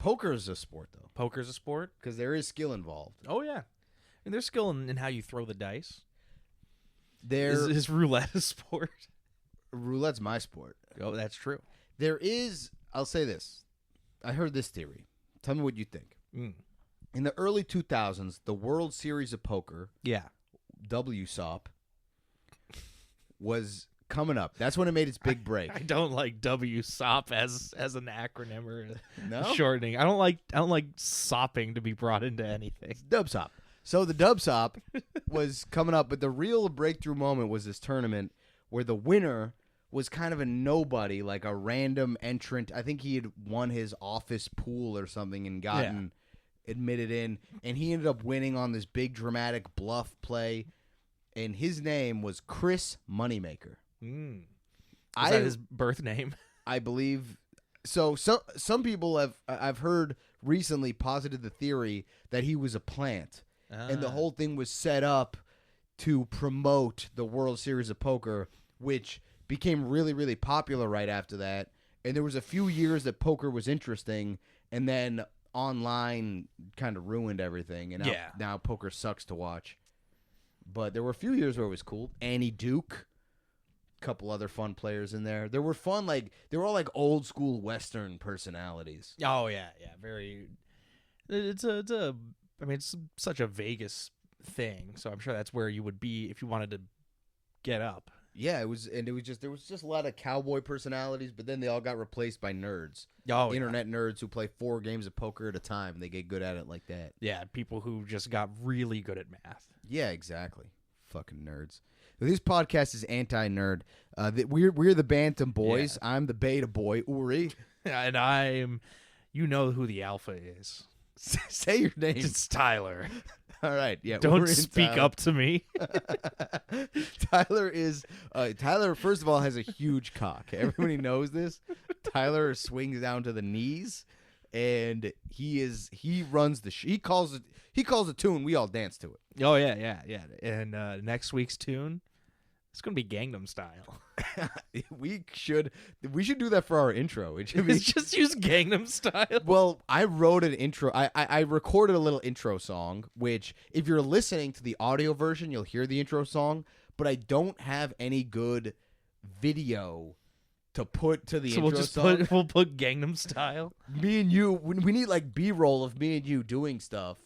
Poker is a sport, though, Poker's a sport. because there is skill involved. Oh yeah, and there's skill in how you throw the dice. Is Is roulette a sport? roulette's my sport. Oh, that's true. There is. I'll say this. I heard this theory. Tell me what you think. Mm. In the early 2000s, the World Series of Poker, Yeah. WSOP, was coming up. That's when it made its big break. I don't like WSOP as an acronym or a No? shortening. I don't like sopping to be brought into anything. Dubsop. So the Dubsop was coming up, but the real breakthrough moment was this tournament where the winner was kind of a nobody, like a random entrant. I think he had won his office pool or something and gotten admitted in, and he ended up winning on this big dramatic bluff play, and his name was Chris Moneymaker. Mm. Is that his birth name? I believe so. Some people I've heard recently posited the theory that he was a plant. And the whole thing was set up to promote the World Series of Poker, which became really, really popular right after that. And there was a few years that poker was interesting, and then online kind of ruined everything. And now poker sucks to watch. But there were a few years where it was cool. Annie Duke, a couple other fun players in there. There were fun, they were all like old school Western personalities. Oh yeah, very. It's such a Vegas thing, so I'm sure that's where you would be if you wanted to get up. Yeah, there was just a lot of cowboy personalities, but then they all got replaced by nerds. Oh, internet nerds who play 4 games of poker at a time, and they get good at it like that. Yeah, people who just got really good at math. Yeah, exactly. Fucking nerds. This podcast is anti-nerd. We're the Bantam boys. Yeah. I'm the Beta boy, Uri, and I'm. You know who the Alpha is. Say your name. It's Tyler. All right. Yeah. Don't speak up to me. Tyler, first of all, has a huge cock. Everybody knows this. Tyler swings down to the knees, and he runs the he calls a tune. We all dance to it. Oh yeah. And next week's tune, it's gonna be Gangnam Style. we should do that for our intro. It should be just use Gangnam Style. Well, I wrote an intro. I recorded a little intro song, which if you're listening to the audio version, you'll hear the intro song, but I don't have any good video to put to the intro song. We'll put Gangnam Style. Me and you, we need like B-roll of me and you doing stuff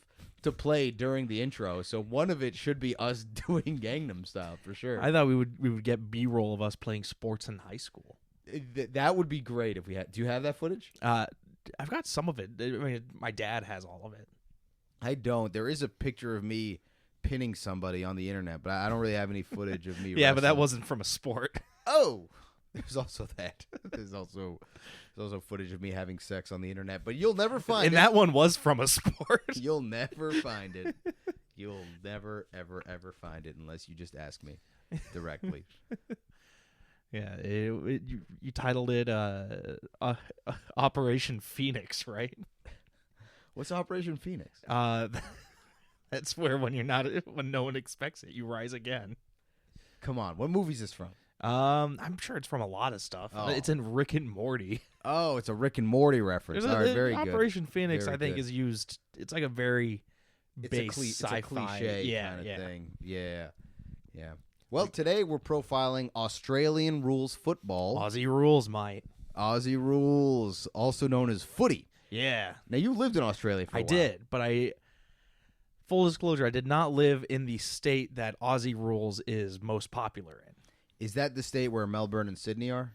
to play during the intro. So one of it should be us doing Gangnam Style for sure. I thought we would get B-roll of us playing sports in high school. That would be great if we had. Do you have that footage? I've got some of it. I mean, my dad has all of it. I don't. There is a picture of me pinning somebody on the internet, but I don't really have any footage of me. Yeah, but that wasn't from a sport. Oh, there's also that. There's also footage of me having sex on the internet, but you'll never find it. And that one was from a sport. You'll never find it. You'll never, ever, ever find it unless you just ask me directly. Yeah, you titled it Operation Phoenix, right? What's Operation Phoenix? That's where when no one expects it, you rise again. Come on, what movie is this from? I'm sure it's from a lot of stuff. Oh. It's in Rick and Morty. Oh, it's a Rick and Morty reference. All right, very good. Operation Phoenix, very I think, good. is used. It's like a very base sci-fi it's a cliche kind of thing. Yeah. Well, today we're profiling Australian rules football. Aussie rules, mate. Aussie rules, also known as footy. Yeah. Now, you lived in Australia for a while. I did, but full disclosure, I did not live in the state that Aussie rules is most popular in. Is that the state where Melbourne and Sydney are?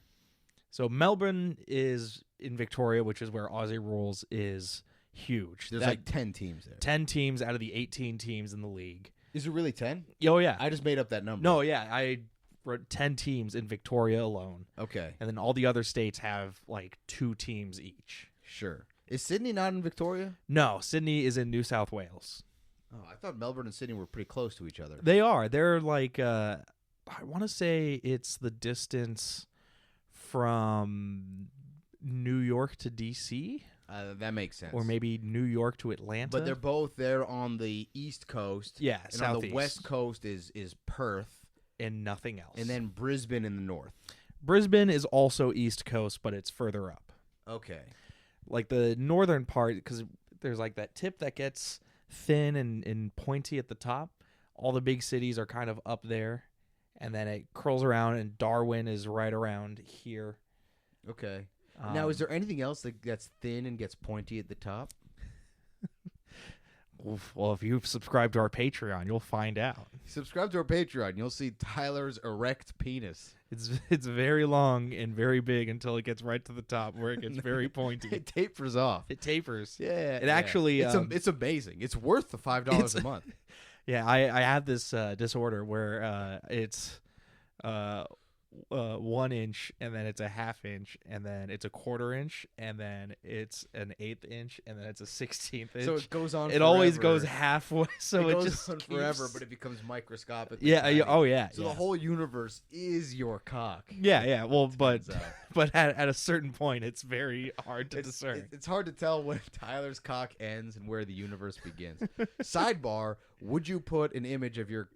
So Melbourne is in Victoria, which is where Aussie rules is huge. There's like 10 teams there. 10 teams out of the 18 teams in the league. Is it really 10? Oh, yeah. I just made up that number. No, yeah. I wrote 10 teams in Victoria alone. Okay. And then all the other states have like 2 teams each. Sure. Is Sydney not in Victoria? No, Sydney is in New South Wales. Oh, I thought Melbourne and Sydney were pretty close to each other. They are. They're like, I want to say it's the distance from New York to D.C. That makes sense. Or maybe New York to Atlanta. But they're both there on the East Coast. Yeah, and Southeast. on the West Coast is Perth. And nothing else. And then Brisbane in the north. Brisbane is also East Coast, but it's further up. Okay. like the northern part, because there's like that tip that gets thin and pointy at the top. All the big cities are kind of up there, and then it curls around, and Darwin is right around here. Okay. Now, is there anything else that gets thin and gets pointy at the top? Well, if you subscribe to our Patreon, you'll find out. Subscribe to our Patreon. You'll see Tyler's erect penis. It's very long and very big until it gets right to the top where it gets very pointy. It tapers off. It tapers. Yeah. It actually... It's amazing. It's worth the $5 a month. Yeah, I have this disorder where it's 1 inch, and then it's a half inch, and then it's a quarter inch, and then it's an eighth inch, and then it's a 16th inch. So it goes on. It always goes halfay. So it goes just on forever, but it becomes microscopic. Yeah. tiny. Oh yeah. So the whole universe is your cock. Yeah. Well, but at a certain point, it's very hard to discern. It's hard to tell when Tyler's cock ends and where the universe begins. Sidebar: would you put an image of your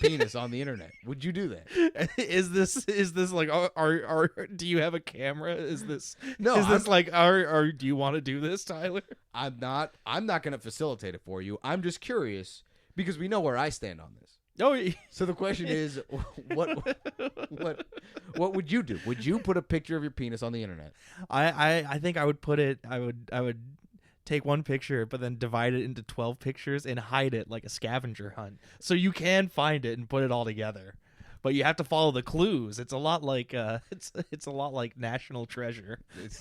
penis on the internet? Would you do that? Is this like are do you have a camera? Is this no? Is this like do you want to do this, Tyler? I'm not going to facilitate it for you. I'm just curious because we know where I stand on this. Oh, so the question is, what would you do? Would you put a picture of your penis on the internet? I think I would put it. I would take one picture, but then divide it into 12 pictures and hide it like a scavenger hunt, so you can find it and put it all together. But you have to follow the clues. It's a lot like it's a lot like National Treasure.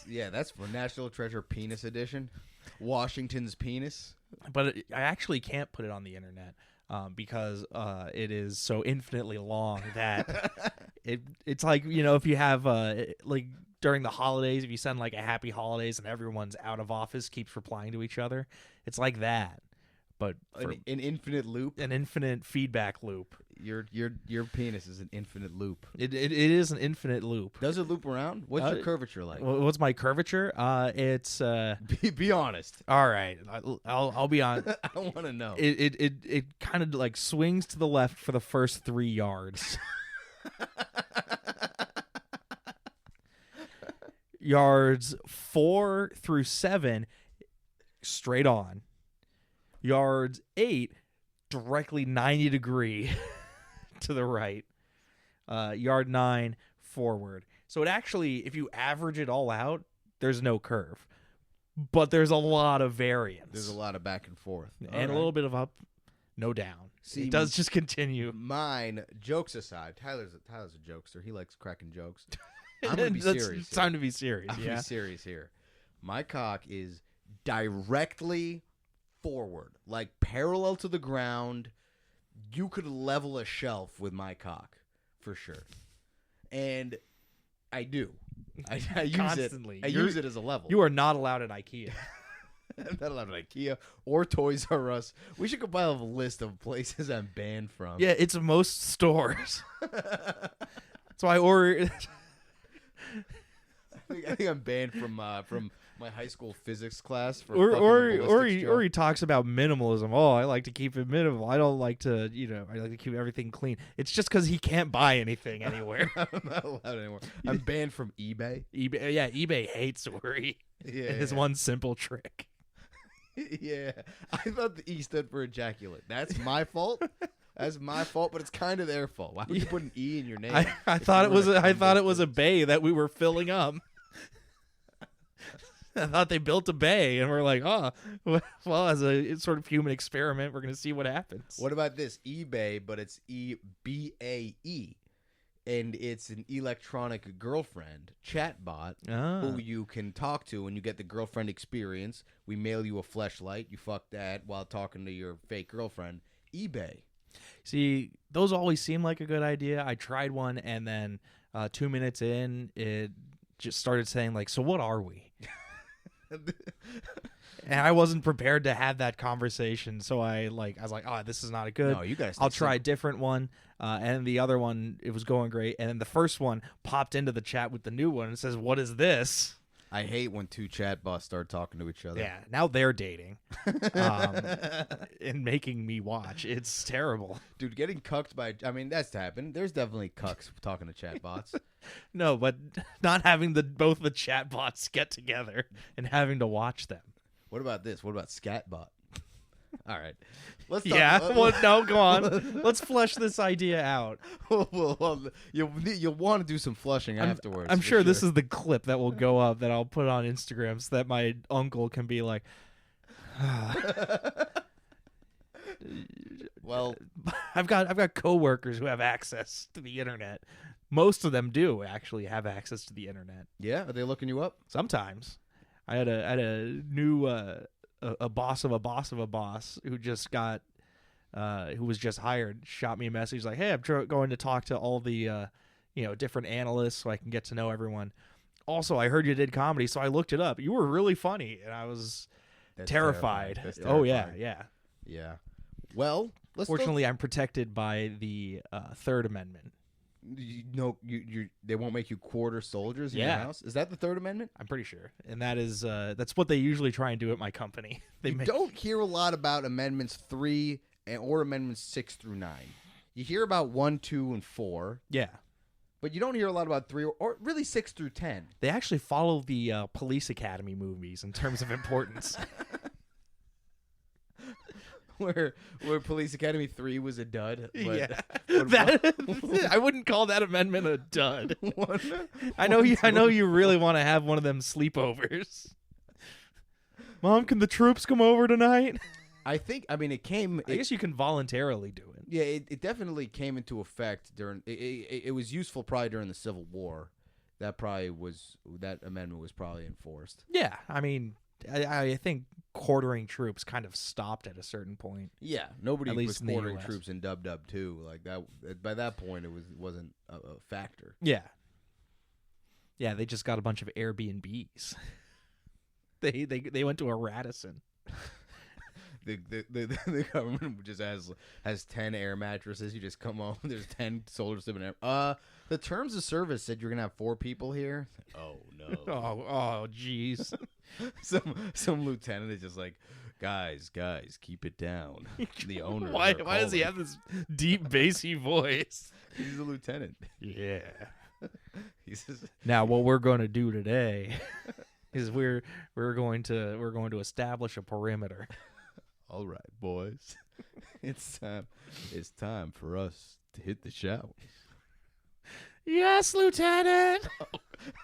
That's for National Treasure Penis Edition. Washington's penis. But I actually can't put it on the internet because it is so infinitely long that it's like, if you have like during the holidays, if you send like a happy holidays and everyone's out of office keeps replying to each other, it's like that. But an infinite loop, an infinite feedback loop. Your penis is an infinite loop. It is an infinite loop. Does it loop around? What's your curvature like? What's my curvature? It's be honest. All right, I'll be honest. I want to know. It kind of like swings to the left for the first 3 yards. Yards 4 through 7, straight on. Yards 8, directly 90 degree to the right. Yard 9, forward. So it actually, if you average it all out, there's no curve. But there's a lot of variance. There's a lot of back and forth. And a little bit of up, no down. See, it does just continue. Mine, jokes aside, Tyler's a jokester. He likes cracking jokes. I'm going to be serious. It's time to be serious. I'm going to be serious here. My cock is directly forward, like parallel to the ground. You could level a shelf with my cock, for sure. And I do. I use Constantly. it. I use it as a level. You are not allowed at IKEA. I'm not allowed at IKEA or Toys R Us. We should compile a list of places I'm banned from. Yeah, it's most stores. So I order. I think I'm banned from my high school physics class for or he talks about minimalism. Oh, I like to keep it minimal. I don't like to, I like to keep everything clean. It's just because he can't buy anything anywhere. I'm not allowed anymore. I'm banned from eBay. eBay hates Uri. Yeah, his one simple trick. Yeah, I thought the E stood for ejaculate. That's my fault. That's my fault, but it's kind of their fault. Why would you put an E in your name? I thought it was a bay that we were filling up. I thought they built a bay, and we're like, oh, well, as a sort of human experiment, we're going to see what happens. What about this? eBay, but it's EBAE, and it's an electronic girlfriend chatbot who you can talk to, and you get the girlfriend experience. We mail you a fleshlight. You fuck that while talking to your fake girlfriend. eBay. See, those always seem like a good idea. I tried one, and then 2 minutes in, it just started saying, like, so what are we? And I wasn't prepared to have that conversation, so I was like, oh, this is not a good. No, you guys. I'll try a different one. And the other one, it was going great. And then the first one popped into the chat with the new one and says, "What is this?" I hate when two chatbots start talking to each other. Yeah, now they're dating and making me watch. It's terrible. Dude, getting cucked by... I mean, that's happened. There's definitely cucks talking to chatbots. No, but not having both the chatbots get together and having to watch them. What about this? What about Scatbot? All right. Let's talk no, go on. Let's flesh this idea out. well, you'll want to do some flushing afterwards. I'm sure this is the clip that will go up that I'll put on Instagram so that my uncle can be like, well, I've got coworkers who have access to the internet. Most of them do actually have access to the internet. Yeah, are they looking you up? Sometimes. I had a new a boss of a boss of a boss who just got who was just hired shot me a message like, hey, I'm going to talk to all the different analysts so I can get to know everyone. Also, I heard you did comedy, so I looked it up. You were really funny, and I was terrified. Oh yeah. Well, fortunately, I'm protected by the Third Amendment. They won't make you quarter soldiers in your house. Is that the Third Amendment? I'm pretty sure, and that's what they usually try and do at my company. Don't hear a lot about Amendments 3 or Amendments 6 through 9. You hear about 1, 2, and 4. Yeah, but you don't hear a lot about 3 or really 6 through 10. They actually follow the Police Academy movies in terms of importance. Where Police Academy 3 was a dud. Yeah, I wouldn't call that amendment a dud. I know you really want to have one of them sleepovers. Mom, can the troops come over tonight? I guess you can voluntarily do it. Yeah, it definitely came into effect during. It was useful probably during the Civil War. That amendment was probably enforced. Yeah, I mean, I think quartering troops kind of stopped at a certain point. Yeah, nobody was quartering troops in Dub 2 like that. By that point, it wasn't a factor. Yeah, they just got a bunch of Airbnbs. They went to a Radisson. The government just has 10 air mattresses. You just come home. There's 10 soldiers living there. The terms of service said you're gonna have 4 people here. Oh no. Oh jeez. some lieutenant is just like, guys, keep it down. The owner. Why does he have this deep bassy voice? He's a lieutenant. Yeah. He says, now what we're going to do today is we're going to establish a perimeter. All right, boys. It's time for us to hit the showers. Yes, Lieutenant.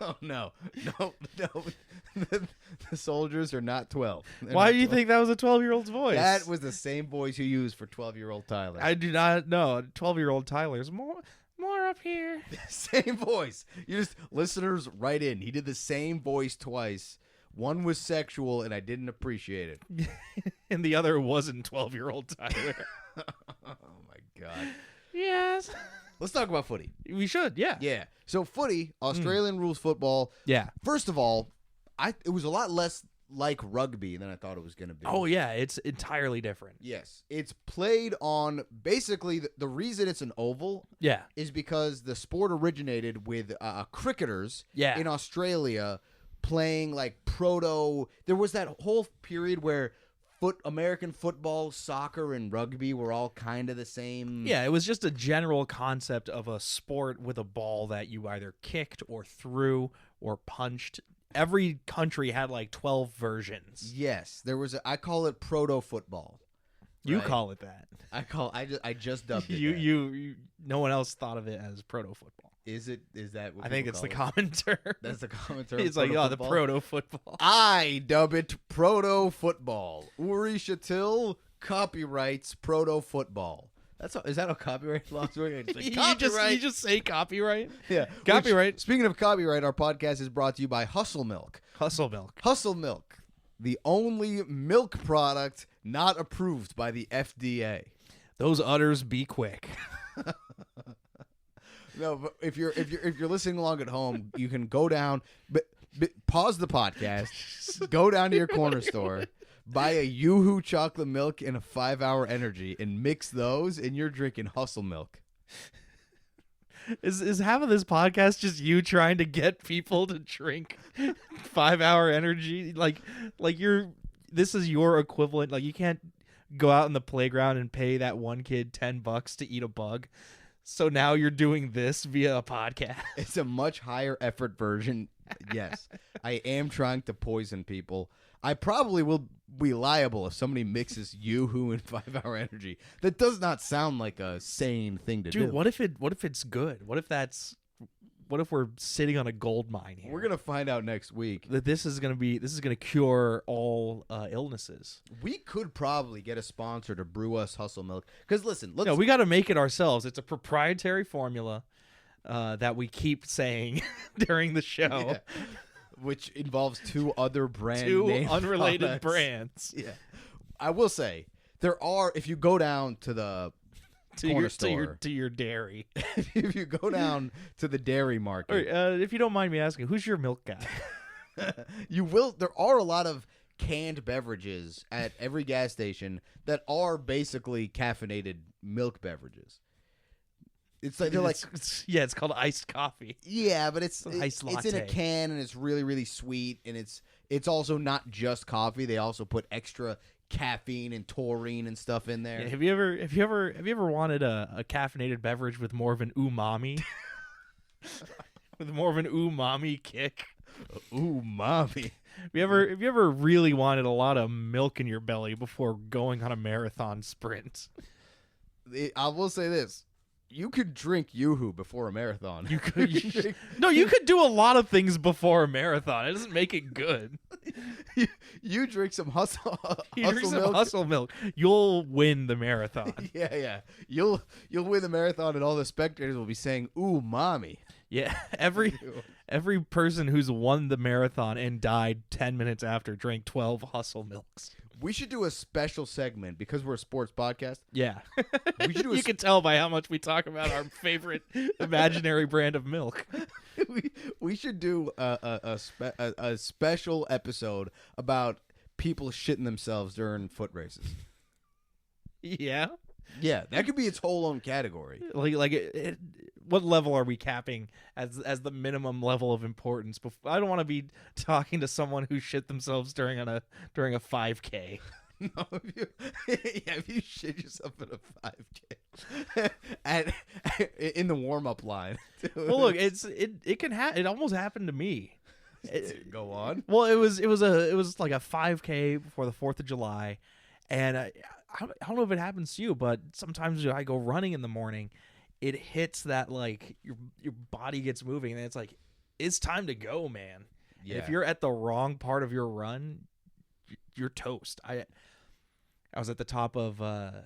Oh no. The soldiers are not 12. Why do you think that was a 12-year-old's voice? That was the same voice you used for 12-year-old Tyler. I do not know. 12-year-old Tyler's more up here. Same voice. Listeners write in. He did the same voice twice. One was sexual, and I didn't appreciate it. And the other wasn't 12-year-old Tyler. Oh, my God. Yes. Let's talk about footy. We should, yeah. Yeah. So footy, Australian rules football. Yeah. First of all, it was a lot less like rugby than I thought it was going to be. Oh, yeah. It's entirely different. Yes. It's played on, basically, the reason it's an oval is because the sport originated with cricketers in Australia playing like there was that whole period where American football, soccer, and rugby were all kind of the same. Yeah, it was just a general concept of a sport with a ball that you either kicked or threw or punched. Every country had like 12 versions. Yes, there was. I call it proto football. You call it that. I just dubbed it. You. No one else thought of it as proto football. Is that what I think it's the it? common term. That's the common term. It's like, the proto football. I dub it proto football. Uri Shatil copyrights proto football. Is that a copyright law? You just say copyright? Yeah. Copyright. Speaking of copyright, our podcast is brought to you by Hustle Milk. Hustle Milk. Hustle Milk. The only milk product not approved by the FDA. Those udders be quick. No, but if you're listening along at home, you can go down, but pause the podcast, go down to your corner store, buy a Yoo-Hoo chocolate milk and a 5-Hour Energy, and mix those, and you're drinking Hustle Milk. Is half of this podcast just you trying to get people to drink 5 Hour Energy? Like this is your equivalent. Like, you can't go out in the playground and pay that one kid $10 to eat a bug. So now you're doing this via a podcast. It's a much higher effort version. Yes, I am trying to poison people. I probably will be liable if somebody mixes Yoo-Hoo and 5 Hour Energy. That does not sound like a sane thing to do. Dude, what if it's good? What if we're sitting on a gold mine here? We're gonna find out next week. That this is gonna cure all illnesses. We could probably get a sponsor to brew us Hustle Milk. Because listen, No, we got to make it ourselves. It's a proprietary formula that we keep saying during the show. Yeah. Which involves two other brand Two name unrelated products. brands. Yeah, I will say there are. If you go down to the corner store, to your dairy. if you go down to the dairy market, If you don't mind me asking, who's your milk guy? you will. There are a lot of canned beverages at every gas station that are basically caffeinated milk beverages. It's like they're like, it's called iced coffee. yeah, but it's iced it's in a latte. can and it's really really sweet, and it's also not just coffee. They also put extra caffeine and taurine and stuff in there. Yeah, have you ever wanted a caffeinated beverage with more of an umami? With more of an umami kick? Umami. Have you ever really wanted a lot of milk in your belly before going on a marathon sprint? I will say this. You could drink Yoo-Hoo before a marathon. You could you could do a lot of things before a marathon. It doesn't make it good. you drink some hustle milk. Hustle milk. You'll win the marathon. Yeah. You'll win the marathon, and all the spectators will be saying, "Ooh, mommy." Yeah, every person who's won the marathon and died 10 minutes after drank 12 hustle milks. We should do a special segment because we're a sports podcast. Yeah. We should do you can tell by how much we talk about our favorite imaginary brand of milk. we should do a special episode about people shitting themselves during foot races. Yeah. Yeah, that could be its whole own category. What level are we capping as the minimum level of importance? I don't want to be talking to someone who shit themselves during a 5K. No, if you shit yourself in a 5K in the warm up line. Well, look, it can it almost happened to me. Go on. Well, it was like a 5K before the 4th of July, and I don't know if it happens to you, but sometimes I go running in the morning. It hits that, like, your body gets moving, and it's like, it's time to go, man. Yeah. And if you're at the wrong part of your run, you're toast. I was at the top of a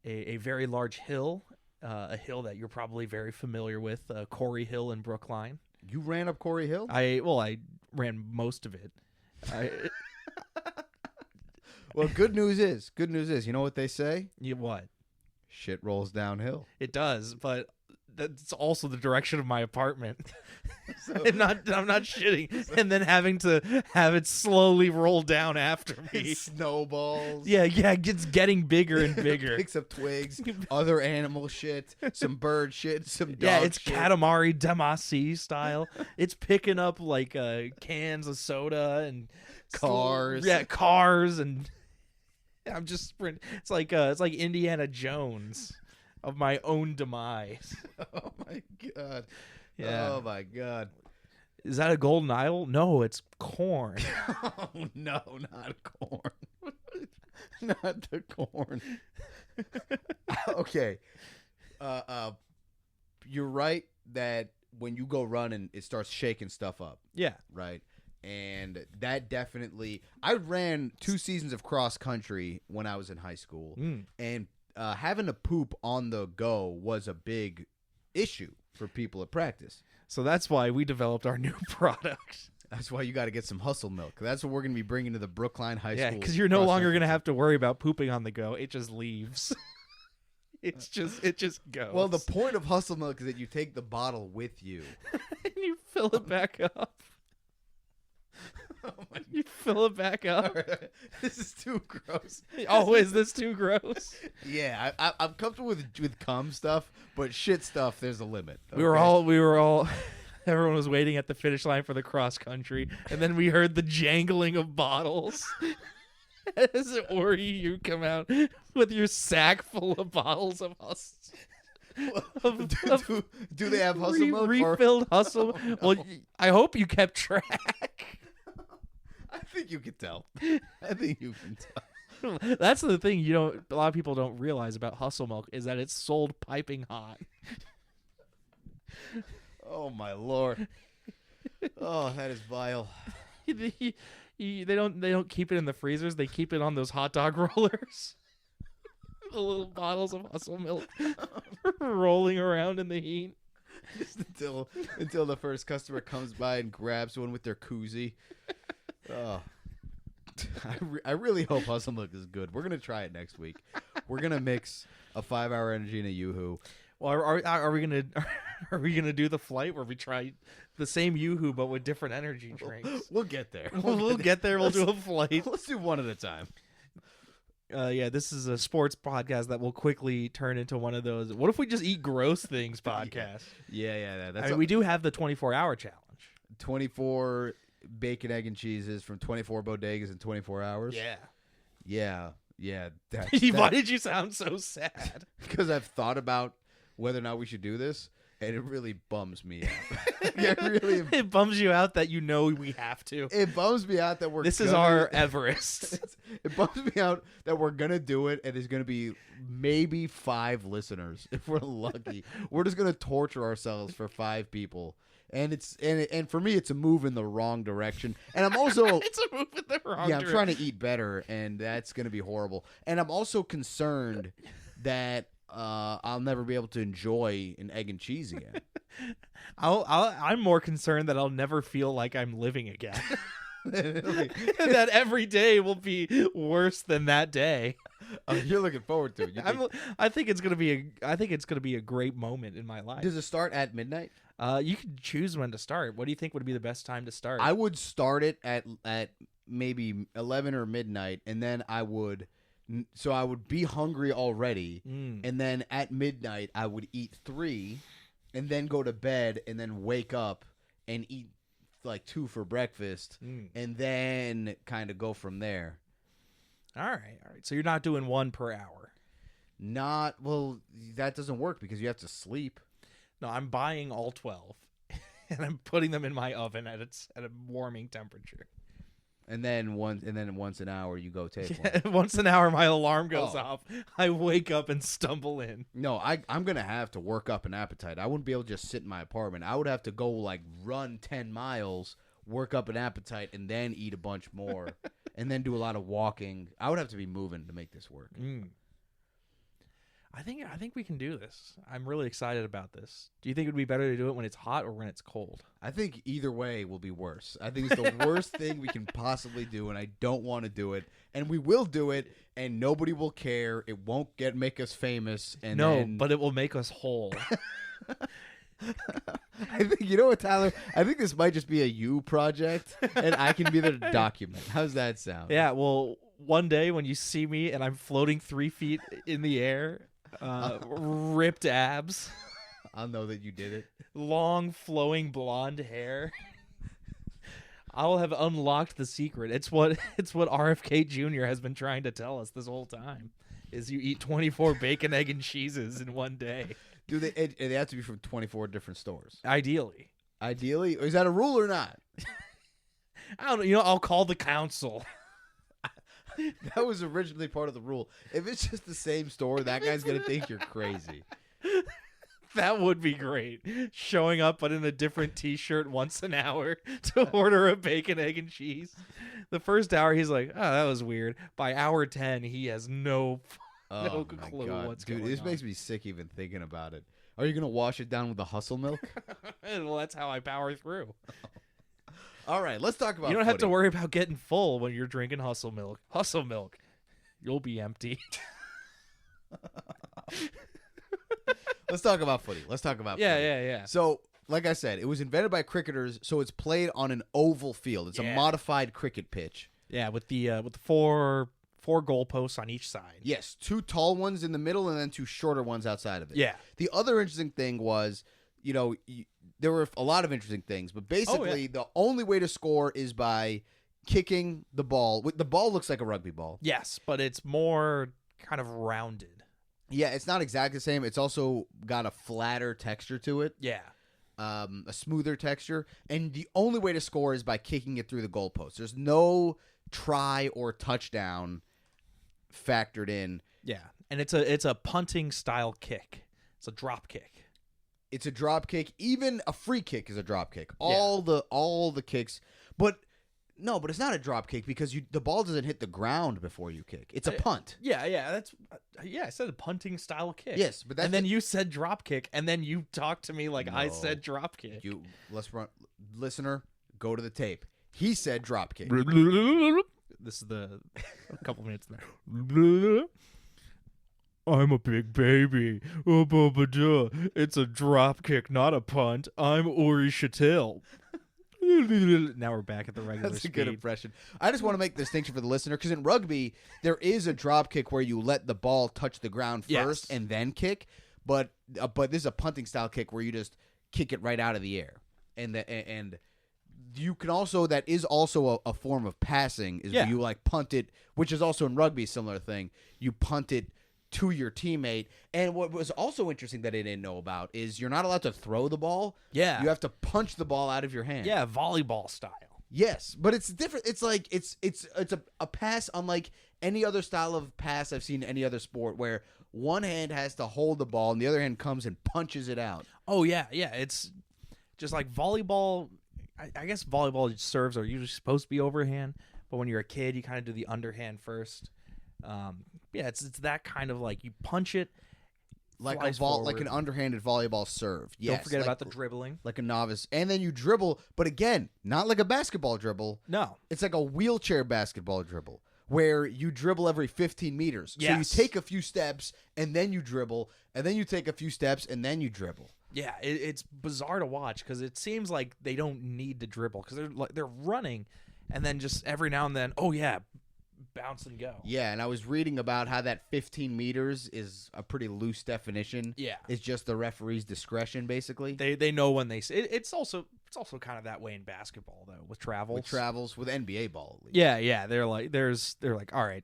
very large hill, a hill that you're probably very familiar with, Corey Hill in Brookline. You ran up Corey Hill? I ran most of it. Well, good news is, you know what they say? What? Shit rolls downhill. It does, but that's also the direction of my apartment. I'm not shitting, and then having to have it slowly roll down after me. It snowballs. Yeah, it's getting bigger and bigger. Picks up twigs, other animal shit, some bird shit, some dog Yeah, it's shit. Katamari Damacy style. It's picking up like cans of soda and Cars. Yeah, cars, and I'm just sprint. It's like Indiana Jones of my own demise. Oh my god. Yeah. Oh my god. Is that a golden idol? No, it's corn. Oh no, not corn. Not the corn. Okay. You're right that when you go running, it starts shaking stuff up. Yeah. Right. And that definitely, I ran 2 seasons of cross country when I was in high school, and having to poop on the go was a big issue for people at practice. So that's why we developed our new product. That's why you got to get some hustle milk. That's what we're going to be bringing to the Brookline High School. Yeah, because you're no longer going to have to worry about pooping on the go. It just leaves. It just goes. Well, the point of hustle milk is that you take the bottle with you. and you fill it back up. You fill it back up. Right. This is too gross. Oh, is this too gross? Yeah, I'm comfortable with cum stuff, but shit stuff, there's a limit. Okay? We were all. Everyone was waiting at the finish line for the cross country, and then we heard the jangling of bottles. As Ori, you come out with your sack full of bottles of hustle. Do they have hustle milk? Refilled hustle. Oh, no. Well, I hope you kept track. I think you can tell. I think you can tell. That's the thing a lot of people don't realize about hustle milk is that it's sold piping hot. Oh my Lord. Oh, that is vile. They don't keep it in the freezers. They keep it on those hot dog rollers. The little bottles of hustle milk rolling around in the heat. Just until the first customer comes by and grabs one with their koozie. Oh. I really hope hustle milk is good. We're gonna try it next week. We're gonna mix a 5-hour energy and a Yoo-hoo. Well, are we gonna do the flight where we try the same Yoo-hoo but with different energy drinks? We'll get there. We'll get there. We'll do a flight. Let's do one at a time. Yeah, this is a sports podcast that will quickly turn into one of those. What if we just eat gross things podcast? Yeah. I mean, we do have the 24-hour challenge. 24 bacon, egg, and cheeses from 24 bodegas in 24 hours. Yeah. Why did you sound so sad? Because I've thought about whether or not we should do this, and it really bums me out. It bums you out that we have to. It bums me out that This is our Everest. It bums me out that we're gonna do it, and there's gonna be maybe 5 listeners if we're lucky. We're just gonna torture ourselves for 5 people, and and for me, it's a move in the wrong direction. And I'm also it's a move in the wrong direction. I'm trying to eat better, and that's gonna be horrible. And I'm also concerned that I'll never be able to enjoy an egg and cheese again. I'm more concerned that I'll never feel like I'm living again. That every day will be worse than that day. Oh, you're looking forward to it. I think it's gonna be a great moment in my life. Does it start at midnight? You can choose when to start. What do you think would be the best time to start? I would start it at maybe 11 or midnight, and then I would be hungry already, and then at midnight I would eat 3, and then go to bed, and then wake up and eat like 2 for breakfast, and then kind of go from there. All right. So you're not doing 1 per hour. Well, that doesn't work because you have to sleep. No, I'm buying all 12, and I'm putting them in my oven at a warming temperature. And then once an hour you go take one. Once an hour my alarm goes off. I wake up and stumble in. No, I'm gonna have to work up an appetite. I wouldn't be able to just sit in my apartment. I would have to go run 10 miles, work up an appetite, and then eat a bunch more, and then do a lot of walking. I would have to be moving to make this work. I think we can do this. I'm really excited about this. Do you think it would be better to do it when it's hot or when it's cold? I think either way will be worse. I think it's the worst thing we can possibly do, and I don't want to do it. And we will do it, and nobody will care. It won't make us famous. But it will make us whole. I think, you know what, Tyler? I think this might just be a you project, and I can be there to document. How's that sound? Yeah, well, one day when you see me and I'm floating 3 feet in the air, ripped abs, I'll know that you did it. Long flowing blonde hair. I will have unlocked the secret. It's what RFK Jr. has been trying to tell us this whole time. Is you eat 24 bacon, egg, and cheeses in one day. Do they have to be from 24 different stores? Ideally. Is that a rule or not? I don't know. I'll call the council. That was originally part of the rule. If it's just the same store, that guy's going to think you're crazy. That would be great. Showing up but in a different t-shirt once an hour to order a bacon, egg, and cheese. The first hour, he's like, oh, that was weird. By hour 10, he has no clue what's going on. Dude, this makes me sick even thinking about it. Are you going to wash it down with the hustle milk? Well, that's how I power through. All right, let's talk about You don't footy. have to worry about getting full when you're drinking hustle milk. Hustle milk. You'll be empty. Let's talk about footy. Yeah. So, like I said, it was invented by cricketers, so it's played on an oval field. It's a modified cricket pitch. Yeah, with the four goalposts on each side. Yes, 2 tall ones in the middle and then 2 shorter ones outside of it. Yeah. The other interesting thing was, there were a lot of interesting things, but basically the only way to score is by kicking the ball. The ball looks like a rugby ball. Yes, but it's more kind of rounded. Yeah, it's not exactly the same. It's also got a flatter texture to it. Yeah. A smoother texture. And the only way to score is by kicking it through the goalpost. There's no try or touchdown factored in. Yeah. And it's a punting style kick. It's a drop kick. It's a drop kick. Even a free kick is a drop kick. All the kicks. But it's not a drop kick because the ball doesn't hit the ground before you kick. It's a punt. Yeah. I said a punting style kick. Yes, but then you said drop kick, and then you talked to me like I said drop kick. Listener, go to the tape. He said drop kick. This is a couple minutes there. I'm a big baby. Oh, it's a drop kick, not a punt. I'm Uri Chattil. Now we're back at the regular That's speed. a good impression. I just want to make the distinction for the listener because in rugby, there is a drop kick where you let the ball touch the ground first and then kick. But this is a punting style kick where you just kick it right out of the air. And you can also, that is also a form of passing, is where you like punt it, which is also in rugby a similar thing. You punt it to your teammate. And what was also interesting that I didn't know about is you're not allowed to throw the ball. Yeah. You have to punch the ball out of your hand. Yeah, volleyball style. Yes, but it's different. It's like it's a pass unlike any other style of pass I've seen in any other sport where one hand has to hold the ball and the other hand comes and punches it out. Oh, yeah. It's just like volleyball. I guess volleyball serves are usually supposed to be overhand, but when you're a kid, you kind of do the underhand first. It's that kind of like you punch it like like an underhanded volleyball serve. Yes, don't forget about the dribbling, like a novice, and then you dribble, but again, not like a basketball dribble. No, it's like a wheelchair basketball dribble where you dribble every 15 meters. Yes. So you take a few steps and then you dribble, and then you take a few steps and then you dribble. Yeah, it's bizarre to watch because it seems like they don't need to dribble because they're running, and then just every now and then, bounce and go. Yeah, and I was reading about how that 15 meters is a pretty loose definition. Yeah, it's just the referee's discretion, basically. They know when they say it's also kind of that way in basketball though with travels with NBA ball at least. Yeah, they're like all right,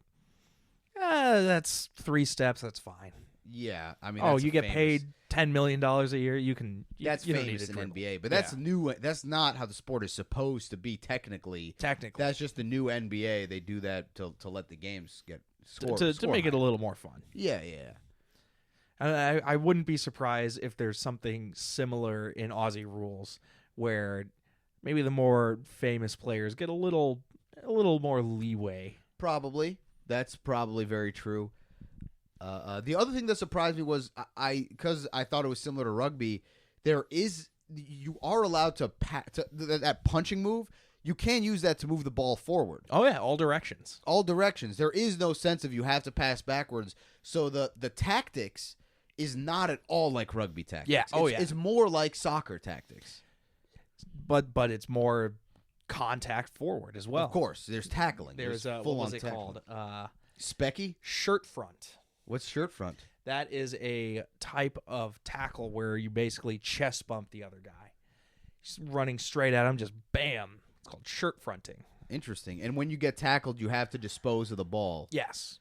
that's 3 steps, that's fine. Yeah, I mean, you get paid $10 million a year. That's famous in NBA, but that's new. That's not how the sport is supposed to be technically. That's just the new NBA. They do that to let the games get scored to make it a little more fun. Yeah. I wouldn't be surprised if there's something similar in Aussie rules where maybe the more famous players get a little more leeway. Probably. That's probably very true. The other thing that surprised me was because I thought it was similar to rugby. You are allowed to that punching move. You can use that to move the ball forward. Oh yeah, all directions. All directions. There is no sense of you have to pass backwards. So the tactics is not at all like rugby tactics. Yeah. It's more like soccer tactics. But it's more contact forward as well. Of course, there's tackling. There's what was it called? Specky? Shirt front. What's shirt front? That is a type of tackle where you basically chest bump the other guy. Just running straight at him, just bam. It's called shirt fronting. Interesting. And when you get tackled, you have to dispose of the ball. Yes.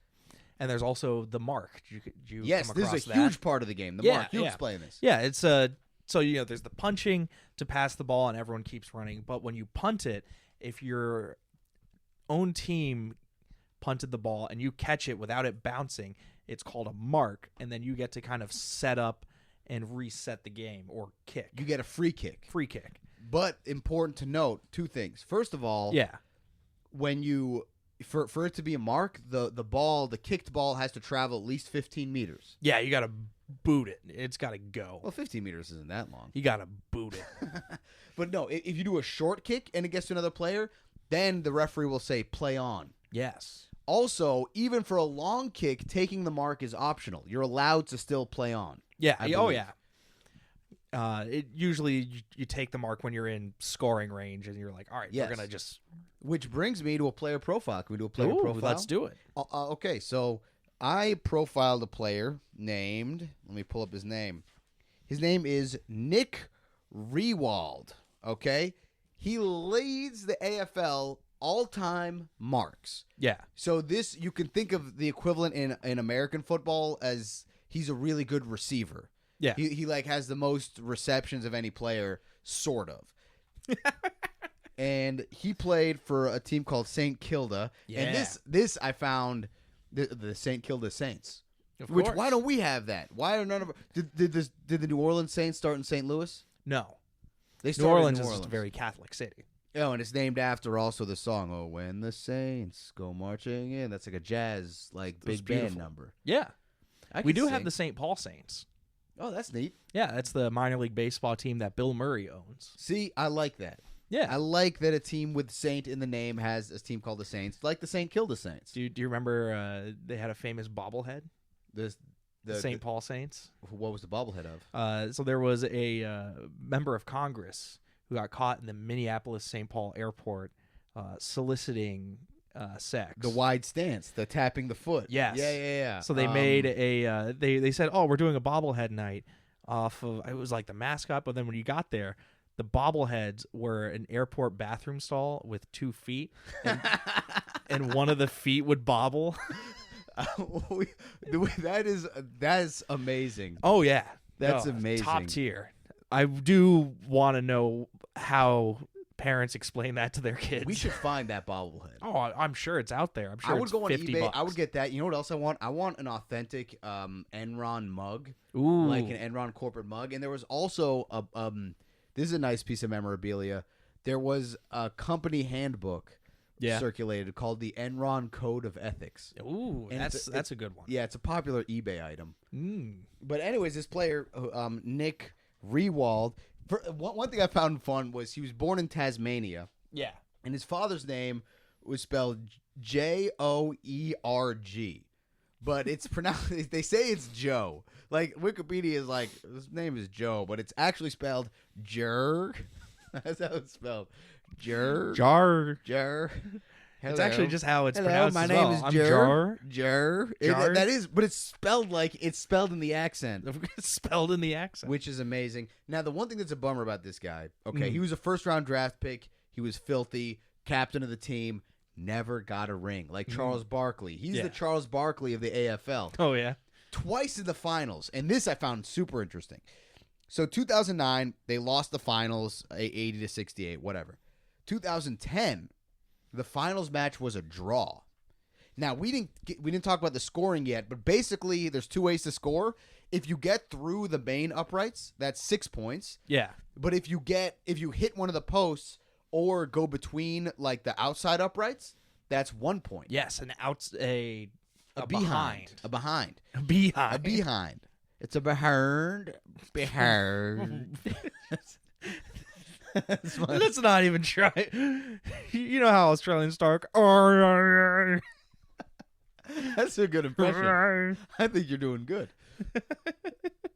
And there's also the mark. Did you yes, come across this is a that? huge part of the game. The mark. You explain this. Yeah, it's so there's the punching to pass the ball and everyone keeps running. But when you punt it, if your own team punted the ball and you catch it without it bouncing, it's called a mark, and then you get to kind of set up and reset the game or kick. You get a free kick. Free kick. But important to note 2 things. First of all, when you for it to be a mark, the kicked ball has to travel at least 15 meters. Yeah, you got to boot it. It's got to go. Well, 15 meters isn't that long. You got to boot it. But no, if you do a short kick and it gets to another player, then the referee will say play on. Yes. Also, even for a long kick, taking the mark is optional. You're allowed to still play on. Yeah. Oh, yeah. It usually you take the mark when you're in scoring range, and you're like, all right, Yes. we're gonna just. Which brings me to a player profile. Can we do a player Ooh, profile? let's do it. Okay, so I profiled a player named. Let me pull up his name. His name is Nick Rewald. Okay, he leads the AFL all-time marks. Yeah. So this, you can think of the equivalent in American football as he's a really good receiver. Yeah. He like has the most receptions of any player, sort of. And he played for a team called St. Kilda. Yeah. And this I found the St. Kilda Saints. Of Which course. why don't we have that? Why are none of did the New Orleans Saints start in St. Louis? No. They New started Orleans in New is Orleans. a very Catholic city. Oh, and it's named after also the song "Oh When the Saints Go Marching In." That's like a jazz That's big band beautiful. number. Yeah. I We can do have sing. the St. Paul Saints. Oh, that's neat. Yeah, that's the minor league baseball team that Bill Murray owns. See, I like that. Yeah. I like that a team with Saint in the name has a team called the Saints, like the St. Kilda Saints. Do you remember they had a famous bobblehead? The St. Paul Saints. What was the bobblehead of? So there was a member of Congress who got caught in the Minneapolis St. Paul airport soliciting sex. The wide stance, the tapping the foot. Yes. Yeah. So they made a they said, "Oh, we're doing a bobblehead night off of," it was like the mascot, but then when you got there, the bobbleheads were an airport bathroom stall with 2 feet, and one of the feet would bobble. that is amazing. Oh yeah, That's amazing. Top tier. I do want to know how parents explain that to their kids. We should find that bobblehead. Oh, I'm sure it's out there. I'm sure I would it's go on $50. eBay. I would get that. You know what else I want? I want an authentic Enron mug, Ooh, like an Enron corporate mug. And there was also a this is a nice piece of memorabilia. There was a company handbook circulated called the Enron Code of Ethics. Ooh, And that's a good one. Yeah, it's a popular eBay item. Mm. But anyways, this player, Nick Rewald, one thing I found fun was he was born in Tasmania, Yeah. and his father's name was spelled Joerg, but it's pronounced. They say it's Joe. Like Wikipedia is like, his name is Joe, but it's actually spelled Jerg. That's how it's spelled. Jerg. Jar. Jer. It's actually just how it's Hello, pronounced. my as name well. is I'm Jer. Jar. Jer. That is, but it's spelled like it's spelled in the accent, It's spelled in the accent. which is amazing. Now, the one thing that's a bummer about this guy, okay, he was a first-round draft pick. He was filthy, captain of the team, never got a ring. Like Charles Barkley. He's the Charles Barkley of the AFL. Oh yeah. Twice in the finals, and this I found super interesting. So 2009, they lost the finals, 80-68, whatever. 2010, the finals match was a draw. Now we didn't talk about the scoring yet, but basically there's 2 ways to score. If you get through the main uprights, that's 6 points. Yeah. But if you hit one of the posts or go between like the outside uprights, that's 1 point. Yes, a behind. behind. A behind. A behind. A behind. It's a behind. Behind. That's fun. Let's not even try. You know how Australians talk. That's a good impression. I think you're doing good.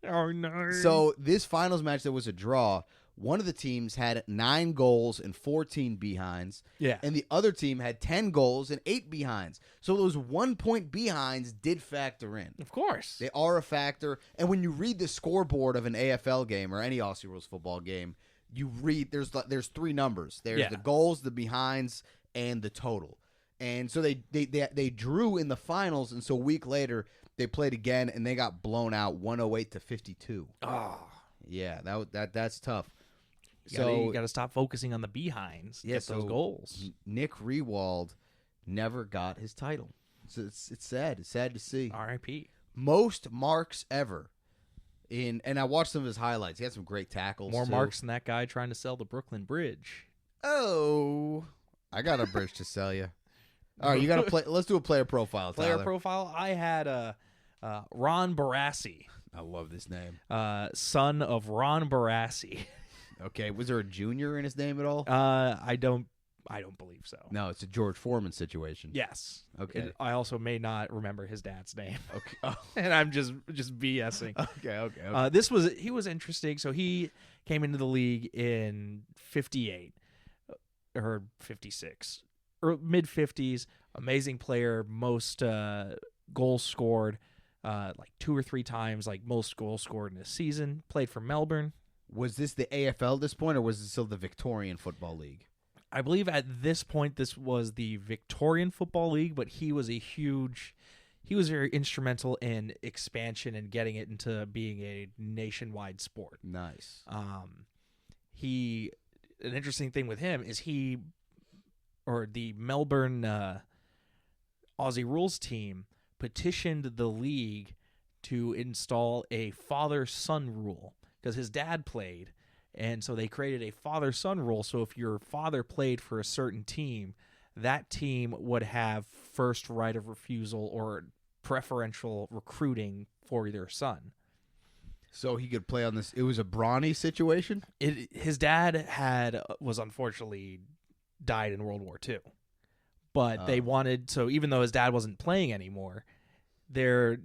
Oh no. So this finals match that was a draw, one of the teams had 9 goals and 14 behinds. Yeah. And the other team had 10 goals and 8 behinds. So those 1 point behinds did factor in. Of course. They are a factor. And when you read the scoreboard of an AFL game or any Aussie Rules football game, you read there's 3 numbers. There's the goals, the behinds, and the total. And so they drew in the finals, and so a week later they played again and they got blown out 108-52. Oh. Yeah, that's tough. You got to stop focusing on the behinds. Yeah, Get those goals. Nick Rewald never got his title. So it's sad. It's sad to see. R.I.P. Most marks ever. And I watched some of his highlights. He had some great tackles. More too. marks than that guy trying to sell the Brooklyn Bridge. Oh, I got a bridge to sell you. All right, you got to play. Let's do a player profile. Player Tyler. profile. I had Ron Barassi, I love this name. son of Ron Barassi. Okay, was there a junior in his name at all? I I don't believe so. No, it's a George Foreman situation. Yes. Okay. I also may not remember his dad's name. Okay. Oh. And I'm just BSing. Okay. He was interesting. So he came into the league in 58 or 56 or mid 50s. Amazing player, most goals scored like 2 or 3 times, like most goals scored in a season. Played for Melbourne. Was this the AFL at this point, or was it still the Victorian Football League? I believe at this point this was the Victorian Football League, but he was very instrumental in expansion and getting it into being a nationwide sport. Nice. An interesting thing with him is the Melbourne Aussie Rules team petitioned the league to install a father-son rule because his dad played. And so they created a father-son rule. So if your father played for a certain team, that team would have first right of refusal or preferential recruiting for their son. So he could play on this. It was a brawny situation? His dad was unfortunately died in World War II. But they wanted, so even though his dad wasn't playing anymore, I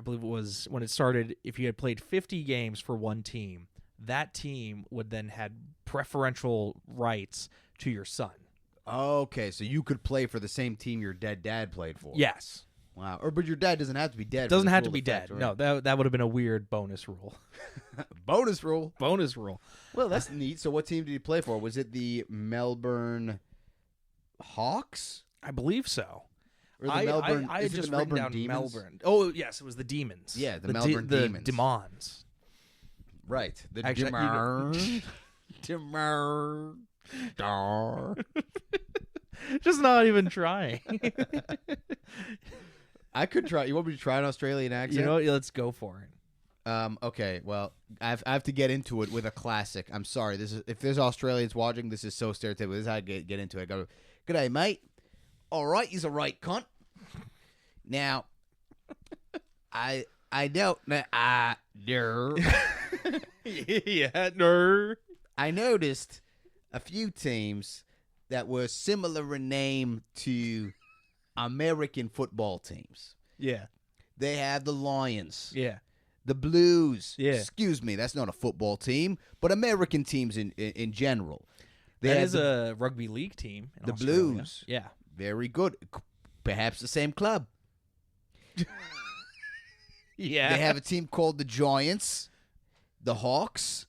believe it was when it started, if you had played 50 games for one team, that team would then had preferential rights to your son. Okay, so you could play for the same team your dead dad played for. Yes. Wow. But your dad doesn't have to be dead. Doesn't have to be dead. Right? No, that would have been a weird bonus rule. Bonus rule? Bonus rule. Well, that's neat. So what team did he play for? Was it the Melbourne Hawks? I believe so. Or the Melbourne, I had just the Melbourne written down Demons? Melbourne. Oh, yes, it was the Demons. Yeah, the Melbourne Demons. The Demons. Right. The Actually, Just not even trying. I could try. You want me to try an Australian accent? You know what? Let's go for it. Okay. Well, I have to get into it with a classic. I'm sorry. If there's Australians watching, this is so stereotypical. This is how I get into it. I go, "G'day, mate. All right, he's a right cunt. Now, I know. Yeah, no. I noticed a few teams that were similar in name to American football teams. Yeah. They have the Lions. Yeah. The Blues. Yeah. Excuse me, that's not a football team, but American teams in general. That is a rugby league team. In the Australia. Blues. Yeah. Very good. Perhaps the same club. Yeah. They have a team called the Giants, the Hawks,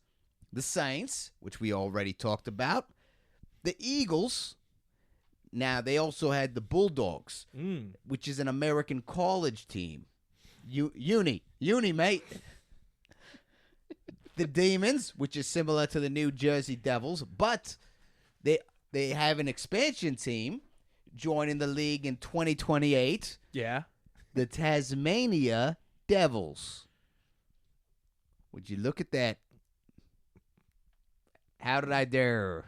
the Saints, which we already talked about, the Eagles. Now, they also had the Bulldogs, which is an American college team. Uni, mate. The Demons, which is similar to the New Jersey Devils, but they have an expansion team joining the league in 2028. Yeah. The Tasmania Devils. Would you look at that? How did I dare?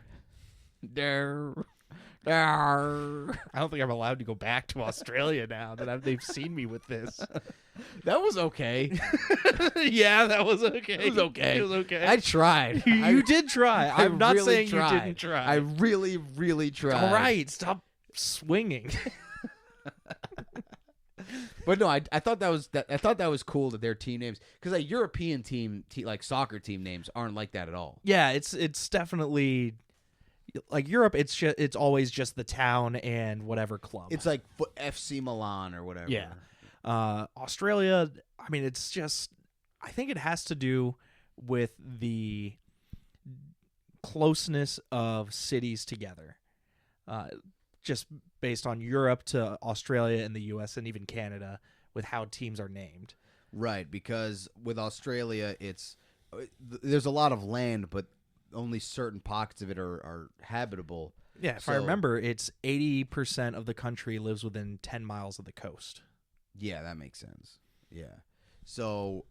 I don't think I'm allowed to go back to Australia now that they've seen me with this. That was okay. Yeah, that was okay. It was okay. It was okay. I tried. You did try. I'm not really saying tried. you didn't try. I really, really tried. All right, stop swinging. But no, I thought that was cool that their team names, because like European team like soccer team names aren't like that at all. Yeah, it's definitely like Europe. It's always just the town and whatever club. It's like FC Milan or whatever. Yeah. Australia, I mean, it's just, I think it has to do with the closeness of cities together. Just based on Europe to Australia and the U.S. and even Canada with how teams are named. Right, because with Australia, there's a lot of land, but only certain pockets of it are habitable. Yeah, if I remember, it's 80% of the country lives within 10 miles of the coast. Yeah, that makes sense. Yeah. So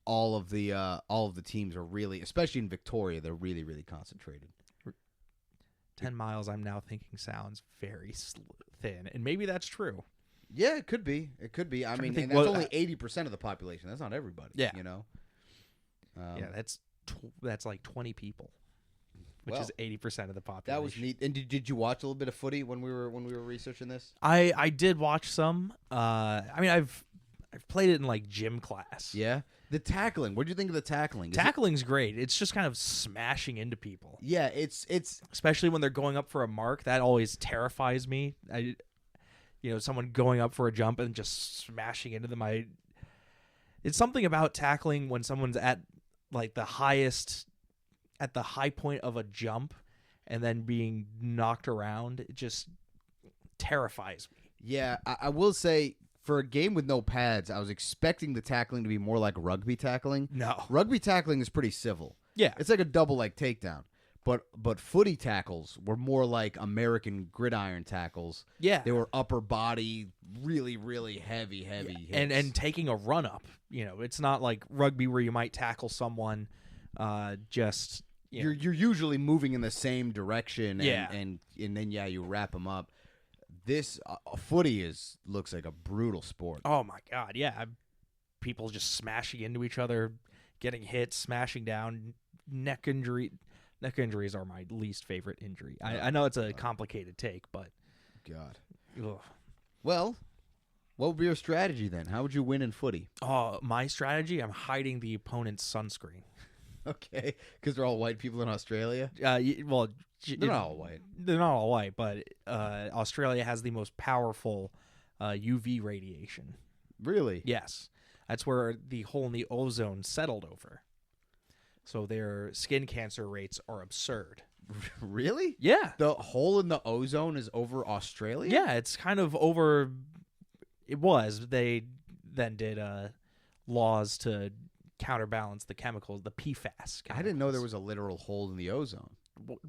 all of the teams are really, especially in Victoria, they're really, really concentrated. 10 miles, I'm now thinking, sounds very thin, and maybe that's true. Yeah, it could be. It could be. I mean, and that's only 80% of the population. That's not everybody. Yeah. You know. Yeah, that's like 20 people. which is 80% of the population. That was neat. And did you watch a little bit of footy when we were researching this? I did watch some. I mean, I've played it in like gym class. Yeah. The tackling. What do you think of the tackling? Tackling's great. It's just kind of smashing into people. Yeah, it's especially when they're going up for a mark. That always terrifies me. Someone going up for a jump and just smashing into them. It's something about tackling when someone's at like the high point of a jump and then being knocked around. It just terrifies me. Yeah, I will say, for a game with no pads, I was expecting the tackling to be more like rugby tackling. No. Rugby tackling is pretty civil. Yeah. It's like a double leg takedown. But footy tackles were more like American gridiron tackles. Yeah. They were upper body, really, really heavy hits. And taking a run up. It's not like rugby where you might tackle someone just... You're usually moving in the same direction. Yeah. And then, you wrap them up. This footy looks like a brutal sport. Oh, my God, yeah. People just smashing into each other, getting hit, smashing down, neck injury. Neck injuries are my least favorite injury. I know it's a complicated take, but... God. Ugh. Well, what would be your strategy then? How would you win in footy? Oh, my strategy? I'm hiding the opponent's sunscreen. Okay, because they're all white people in Australia? Well... They're not all white. They're not all white, but Australia has the most powerful UV radiation. Really? Yes. That's where the hole in the ozone settled over. So their skin cancer rates are absurd. Really? Yeah. The hole in the ozone is over Australia? Yeah, it's kind of over. It was. They then did laws to counterbalance the chemicals, the PFAS chemicals. I didn't know there was a literal hole in the ozone.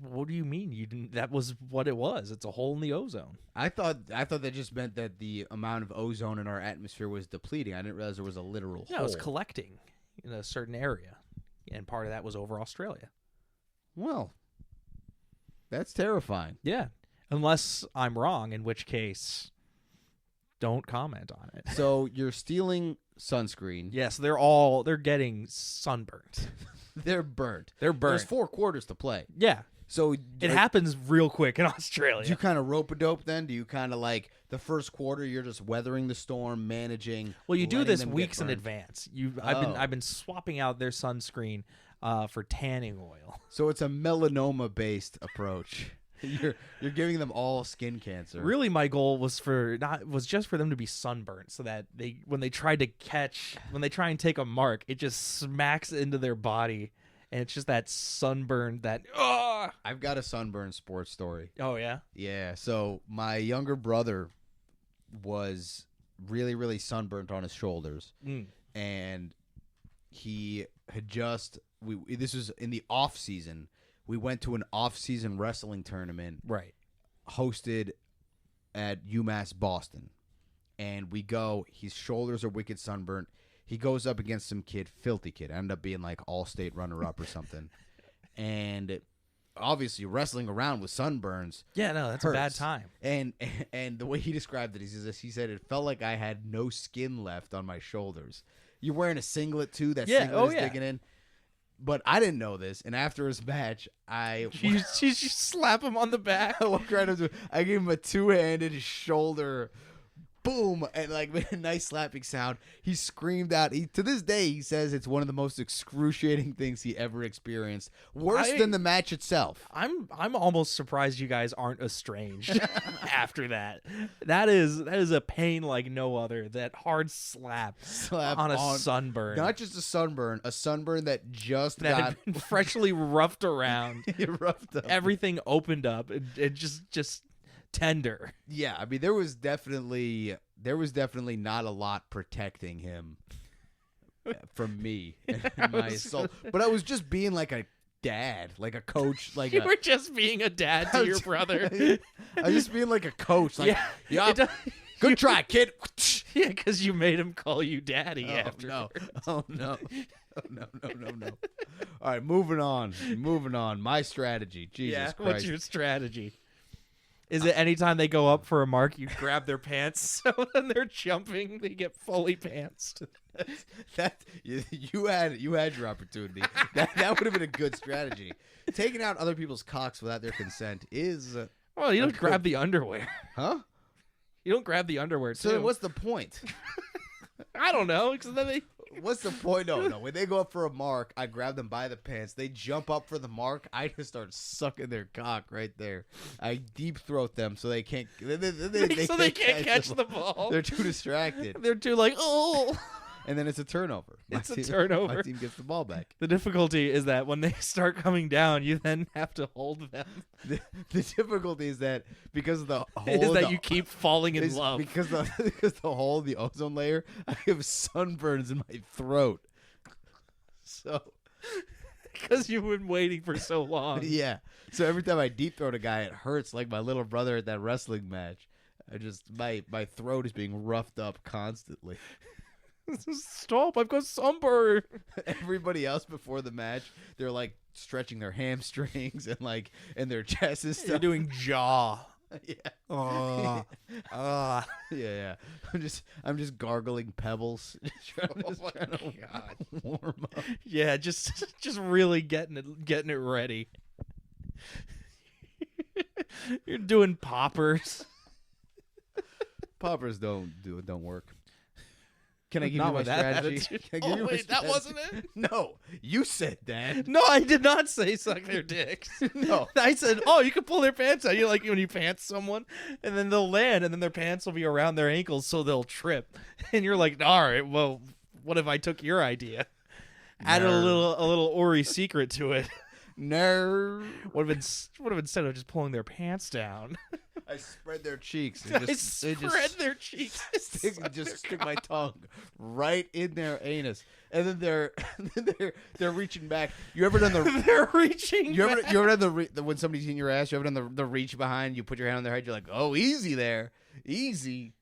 What do you mean? You didn't? That was what it was. It's a hole in the ozone. I thought that just meant that the amount of ozone in our atmosphere was depleting. I didn't realize there was a literal hole. No, it was collecting in a certain area. And part of that was over Australia. Well, that's terrifying. Yeah. Unless I'm wrong, in which case, don't comment on it. So you're stealing sunscreen. Yes, they're getting sunburnt. They're burnt. They're burnt. There's 4 quarters to play. Yeah. So it happens real quick in Australia. Do you kind of rope-a-dope then? Do you kind of like the first quarter you're just weathering the storm, managing? Well, you do this weeks in advance. I've been swapping out their sunscreen for tanning oil. So it's a melanoma-based approach. You're giving them all skin cancer. Really, my goal was just for them to be sunburnt, so that when they try and take a mark, it just smacks into their body. And it's just that sunburn that... I've got a sunburn sports story. Oh, yeah? Yeah. So my younger brother was really, really sunburnt on his shoulders. And he had this was in the off-season. We went to an off-season wrestling tournament. Right. Hosted at UMass Boston. And we go. His shoulders are wicked sunburnt. He goes up against some kid, filthy kid. Ended up being like all-state runner-up or something. And obviously wrestling around with sunburns. Yeah, no, that's hurts. a bad time. And the way he described it, he said it felt like I had no skin left on my shoulders. You're wearing a singlet too. That singlet is digging in. But I didn't know this, and after his match, you slap him on the back. I walked right up to him. I gave him a 2-handed shoulder. Boom, and like made a nice slapping sound. He screamed out. To this day, he says it's one of the most excruciating things he ever experienced. Worse than the match itself. I'm almost surprised you guys aren't estranged after that. That is a pain like no other. That hard slap on a sunburn. Not just a sunburn that had been freshly roughed around. Roughed up. Everything opened up. It just tender. Yeah, I mean there was definitely not a lot protecting him from me and my assault. But I was just being like a dad, like a coach, like you were just being a dad to your brother. I was just being like a coach, like yeah. Good try, kid. Yeah, because you made him call you daddy after. No. Oh no. No. All right, moving on. My strategy. Jesus Christ. What's your strategy? Is it anytime they go up for a mark, you grab their pants so when they're jumping, they get fully pantsed? You had your opportunity. That would have been a good strategy. Taking out other people's cocks without their consent is. Well, you don't grab the underwear. Huh? You don't grab the underwear, too. So then what's the point? I don't know. Because then they... What's the point? No. When they go up for a mark, I grab them by the pants. They jump up for the mark. I just start sucking their cock right there. I deep throat them so they can't. They can't catch the ball. They're too distracted. They're too like, oh. And then it's a turnover. It's a turnover. My team gets the ball back. The difficulty is that when they start coming down, you then have to hold them. The difficulty is that because of the hole is that you keep falling in love. Because the hole, the ozone layer, I have sunburns in my throat. So, because you've been waiting for so long. Yeah. So every time I deep throat a guy, it hurts like my little brother at that wrestling match. My throat is being roughed up constantly. Stop! I've got sunburn. Everybody else before the match, they're like stretching their hamstrings and their chest and stuff. You're doing jaw. Yeah. Yeah. I'm just gargling pebbles. trying to warm up. Yeah, just really getting it ready. You're doing poppers. Poppers don't work. Can I give Not you my with that strategy? attitude. Can I give you my Wait, that strategy? wasn't it? No, you said that. No, I did not say suck their dicks. No. I said, oh, you can pull their pants out. You like when you pants someone, and then they'll land, and then their pants will be around their ankles, so they'll trip. And you're like, all right, well, what if I took your idea? Added a little Ori secret to it. No. What if instead of just pulling their pants down, I spread their cheeks. I spread their cheeks. Stick my tongue right in their anus, and then they're reaching back. You ever done the? They're reaching. You ever done the when somebody's in your ass? You ever done the reach behind? You put your hand on their head. You're like, oh, easy there, easy.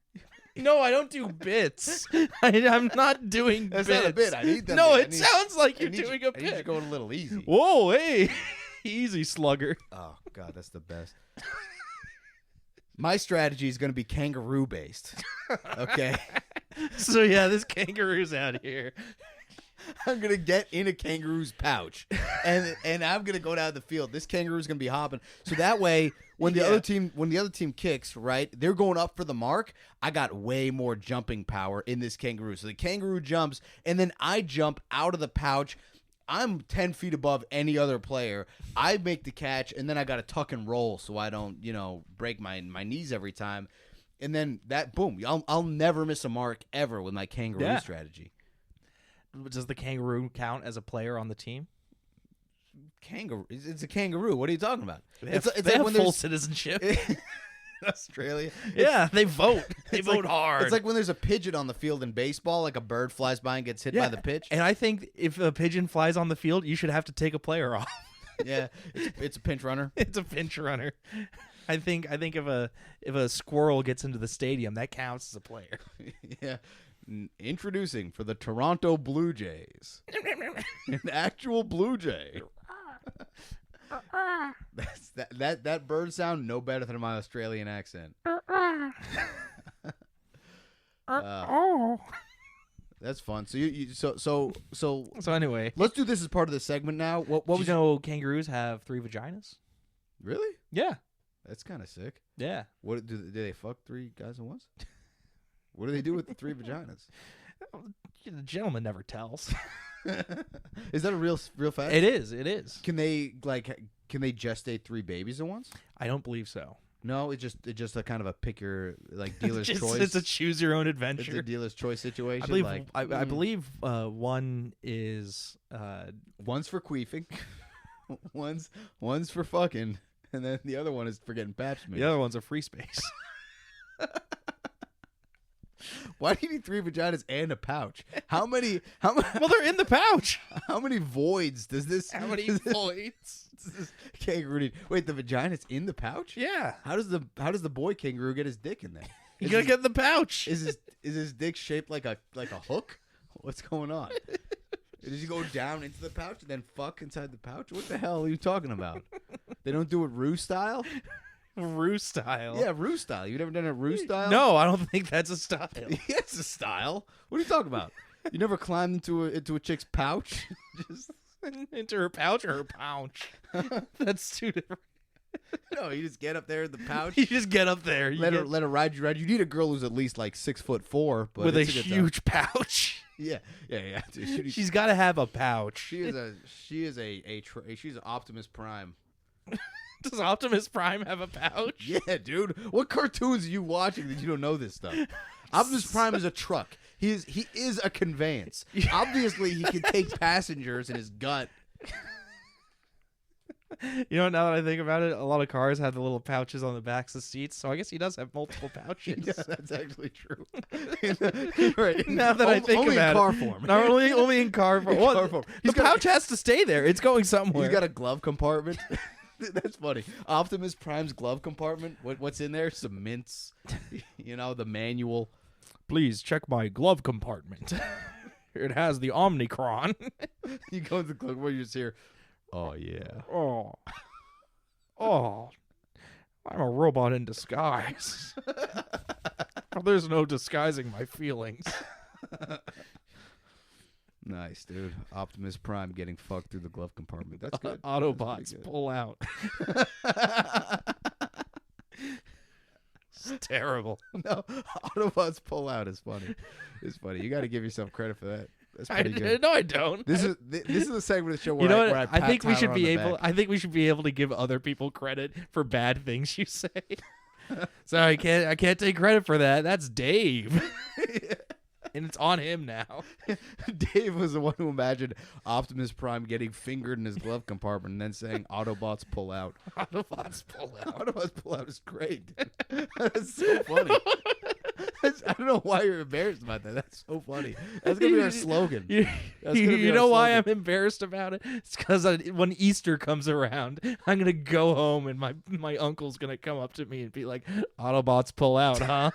No, I don't do bits. I'm not doing That's bits. not a bit. I need them. No, sounds like you're doing a I need you bit. going a little easy. Whoa, hey, easy slugger. Oh God, that's the best. My strategy is going to be kangaroo based. Okay. So yeah, this kangaroo's out here. I'm gonna get in a kangaroo's pouch, and I'm gonna go down the field. This kangaroo's gonna be hopping, so that way when the other team kicks, right, they're going up for the mark. I got way more jumping power in this kangaroo. So the kangaroo jumps, and then I jump out of the pouch. I'm 10 feet above any other player. I make the catch, and then I got to tuck and roll so I don't, break my knees every time. And then boom, I'll never miss a mark ever with my kangaroo strategy. Does the kangaroo count as a player on the team? Kangaroo? It's a kangaroo. What are you talking about? They have like full citizenship. Australia. Yeah, they vote. They vote hard. It's like when there's a pigeon on the field in baseball, like a bird flies by and gets hit by the pitch. And I think if a pigeon flies on the field, you should have to take a player off. Yeah, it's a pinch runner. It's a pinch runner. I think if a squirrel gets into the stadium, that counts as a player. Yeah. Introducing for the Toronto Blue Jays, an actual Blue Jay. That bird sound no better than my Australian accent. That's fun. So anyway, let's do this as part of the segment now. What was you know kangaroos have 3 vaginas? Really? Yeah. That's kind of sick. Yeah. What do they fuck 3 guys at once? What do they do with the 3 vaginas? The gentleman never tells. Is that a real fact? It is. Can they gestate 3 babies at once? I don't believe so. No, it's just a kind of a pick your dealer's choice. It's a choose your own adventure. It's a dealer's choice situation. I believe one is one's for queefing, one's for fucking, and then the other one is for getting pap smears. The other one's a free space. Why do you need 3 vaginas and a pouch? How many? Well, they're in the pouch. How many voids does this? How many voids? Does this kangaroo need? Wait, the vagina's in the pouch? Yeah. How does the boy kangaroo get his dick in there? You gotta get in the pouch. Is his dick shaped like a hook? What's going on? Does he go down into the pouch and then fuck inside the pouch? What the hell are you talking about? They don't do it Roo style? Roo style. Yeah, Roo style. You never done a Roo style? No, I don't think that's a style. It's a style. What are you talking about? You never climbed into a chick's pouch? Just Into her pouch or her pouch? That's two different. no. You just get up there in the pouch. You just get up there. Let her ride you. You need a girl who's at least like 6'4", but with a it's good time. huge pouch. Yeah. Dude, She's got to have a pouch. she's an Optimus Prime. Does Optimus Prime have a pouch? Yeah, dude. What cartoons are you watching that you don't know this stuff? Optimus Prime is a truck. He is a conveyance. Obviously, he can take passengers in his gut. You know, now that I think about it, a lot of cars have the little pouches on the backs of seats, so I guess he does have multiple pouches. Yeah, that's actually true. Right. Now that I think only about in car it. form. No, only in car form. In car form. The pouch has to stay there. It's going somewhere. He's got a glove compartment. That's funny. Optimus Prime's glove compartment. What's in there? Some mints. The manual. Please check my glove compartment. It has the Omnicron. You go to the glove where you just hear, "Oh yeah." Oh, I'm a robot in disguise. There's no disguising my feelings. Nice, dude. Optimus Prime getting fucked through the glove compartment. That's good. Autobots pull out. It's terrible. No, Autobots pull out is funny. It's funny. You got to give yourself credit for that. That's pretty good. No, I don't. This is the segment of the show where I think we Tyler should on be the able. back. I think we should be able to give other people credit for bad things you say. So I can't take credit for that. That's Dave. And it's on him now. Dave was the one who imagined Optimus Prime getting fingered in his glove compartment and then saying Autobots pull out. Autobots pull out. Autobots pull out is great. That's so funny. I don't know why you're embarrassed about that. That's so funny. That's going to be our slogan. You know why I'm embarrassed about it? It's because when Easter comes around, I'm going to go home and my uncle's going to come up to me and be like, Autobots pull out, huh?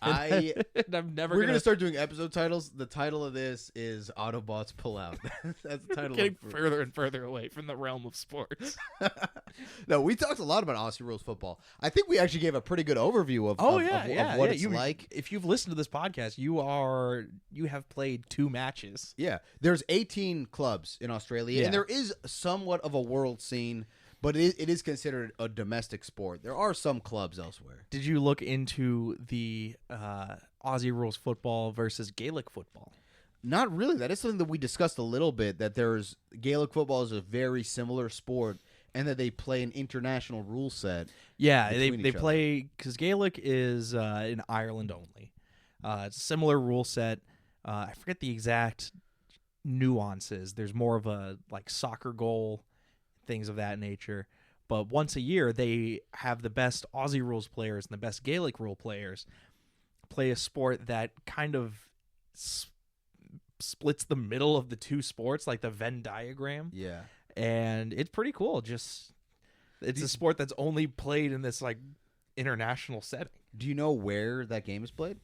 I'm never. We're gonna start doing episode titles. The title of this is Autobots Pull Out. That's the title. Getting further and further away from the realm of sports. No, we talked a lot about Aussie rules football. I think we actually gave a pretty good overview of what it's like. If you've listened to this podcast, you have played 2 matches. Yeah, there's 18 clubs in Australia, and there is somewhat of a world scene. But it is considered a domestic sport. There are some clubs elsewhere. Did you look into the Aussie rules football versus Gaelic football? Not really. That is something that we discussed a little bit, that there's Gaelic football is a very similar sport and that they play an international rule set. Yeah, they play, because Gaelic is in Ireland only. It's a similar rule set. I forget the exact nuances. There's more of a soccer goal, things of that nature. But once a year, they have the best Aussie rules players and the best Gaelic rule players play a sport that kind of splits the middle of the 2 sports, like the Venn diagram. Yeah. And it's pretty cool. It's a sport that's only played in this international setting. Do you know where that game is played?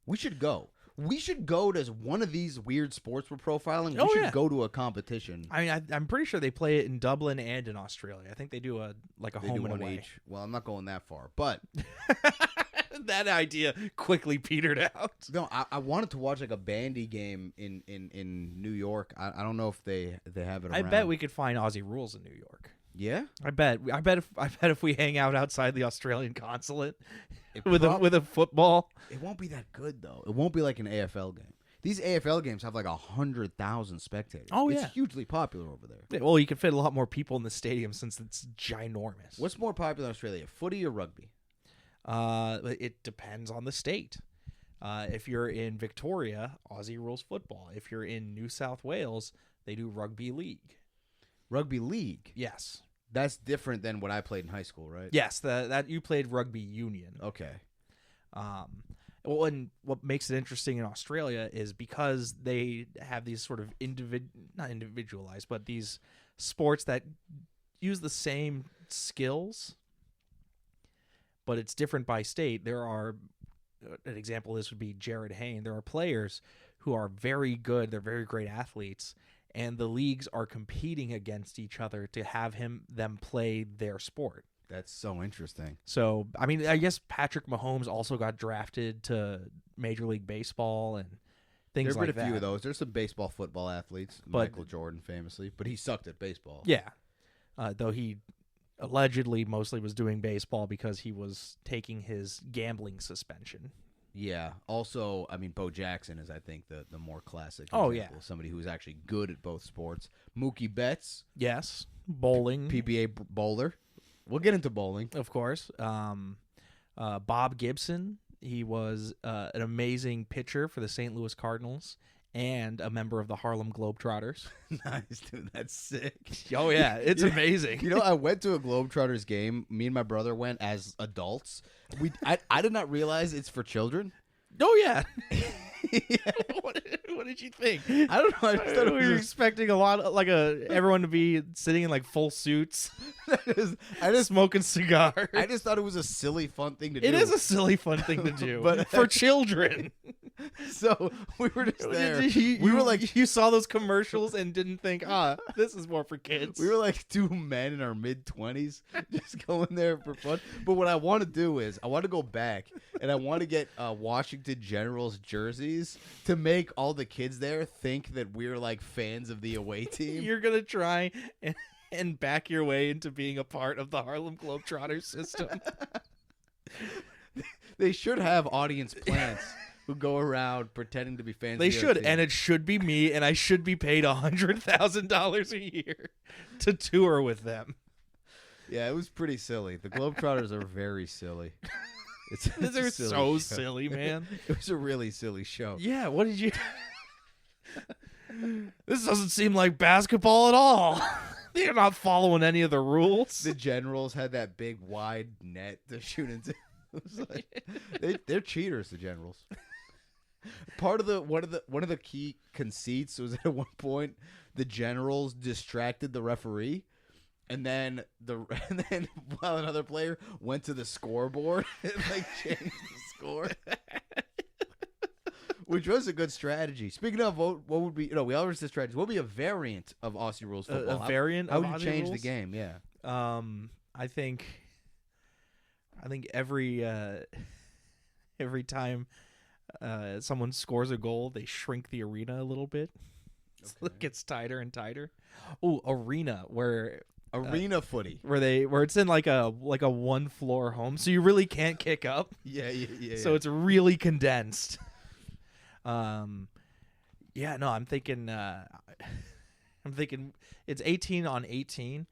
We should go. We should go to one of these weird sports we're profiling. We should go to a competition. I mean, I'm pretty sure they play it in Dublin and in Australia. I think they do a home and away. Each. Well, I'm not going that far, but that idea quickly petered out. No, I wanted to watch a bandy game in New York. I don't know if they have it around. I bet we could find Aussie rules in New York. Yeah, I bet if we hang out outside the Australian consulate with a football, it won't be that good though. It won't be like an AFL game. These AFL games have 100,000 spectators. Oh yeah, it's hugely popular over there. Yeah, well, you can fit a lot more people in the stadium since it's ginormous. What's more popular in Australia, footy or rugby? It depends on the state. If you're in Victoria, Aussie rules football. If you're in New South Wales, they do rugby league. Rugby league? Yes. That's different than what I played in high school, right? Yes, that you played rugby union. Okay. Well, and what makes it interesting in Australia is because they have these sort of not individualized, but these sports that use the same skills, but it's different by state. There are, an example of this would be Jared Hayne. There are players who are very good. They're very great athletes, and the leagues are competing against each other to have them play their sport. That's so interesting. So, I mean, I guess Patrick Mahomes also got drafted to Major League Baseball and things like that. There have been a few of those. There's some baseball, football athletes. Michael Jordan, famously. But he sucked at baseball. Yeah. Though he allegedly mostly was doing baseball because he was taking his gambling suspension. Yeah. Also, I mean, Bo Jackson is, I think, the more classic example. Yeah. Somebody who's actually good at both sports. Mookie Betts. Yes. Bowling. PBA bowler. We'll get into bowling. Of course. Bob Gibson. He was an amazing pitcher for the St. Louis Cardinals and a member of the Harlem Globetrotters. Nice, dude. That's sick. Oh, yeah. It's amazing. You know, I went to a Globetrotters game. Me and my brother went as adults. I did not realize it's for children. Oh, yeah. Yeah. What did you think? I don't know. I just thought it we were was expecting a lot, everyone to be sitting in full suits, I just smoking cigars. I just thought it was a silly, fun thing to do. It is a silly, fun thing to do, But for children. So we were just there. We were like, you saw those commercials and didn't think, this is more for kids. We were like two men in our mid-20s just going there for fun. But what I want to do is I want to go back and I want to get Washington Generals jerseys to make all the kids there think that we're like fans of the away team. You're going to try and back your way into being a part of the Harlem Globetrotters system. They should have audience plants who go around pretending to be fans. They of the should, team. and it should be me, and I should be paid $100,000 a year to tour with them. Yeah, it was pretty silly. The Globetrotters are very silly. They're so silly, man. It was a really silly show. Yeah, what did you... This doesn't seem like basketball at all. They're not following any of the rules. The Generals had that big wide net to shoot into. It was like, they're cheaters, the Generals. Part of one of the key conceits was at one point the Generals distracted the referee, and then while another player went to the scoreboard and changed the score. Which was a good strategy. Speaking of, what would be, we always say strategy. What would be a variant of Aussie rules football? A variant how of would you Aussie change rules? the game? Yeah. I think every time someone scores a goal, they shrink the arena a little bit. Okay. So it gets tighter and tighter. Oh, arena footy. Where it's in like a one floor home, so you really can't kick up. Yeah. So it's really condensed. I'm thinking it's 18 on 18.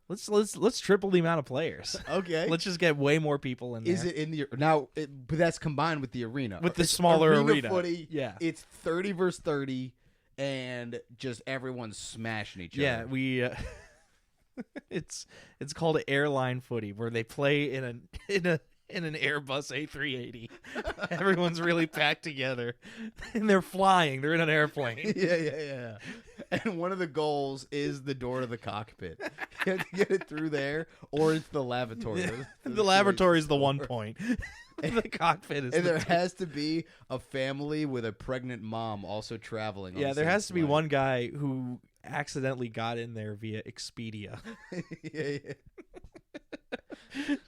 Let's triple the amount of players. Okay. Let's just get way more people in there. Is it in the now? But that's combined with the arena. With the smaller arena. Footy, yeah. It's 30 versus 30, and just everyone's smashing each other. Yeah, we. It's called airline footy, where they play in an Airbus A380. Everyone's really packed together, and they're flying. They're in an airplane. Yeah. And one of the goals is the door to the cockpit. You have to get it through there, or it's the lavatory. The lavatory is the one point. The cockpit is. And there has to be a family with a pregnant mom also traveling. Yeah, there has to be one guy who accidentally got in there via Expedia. Yeah.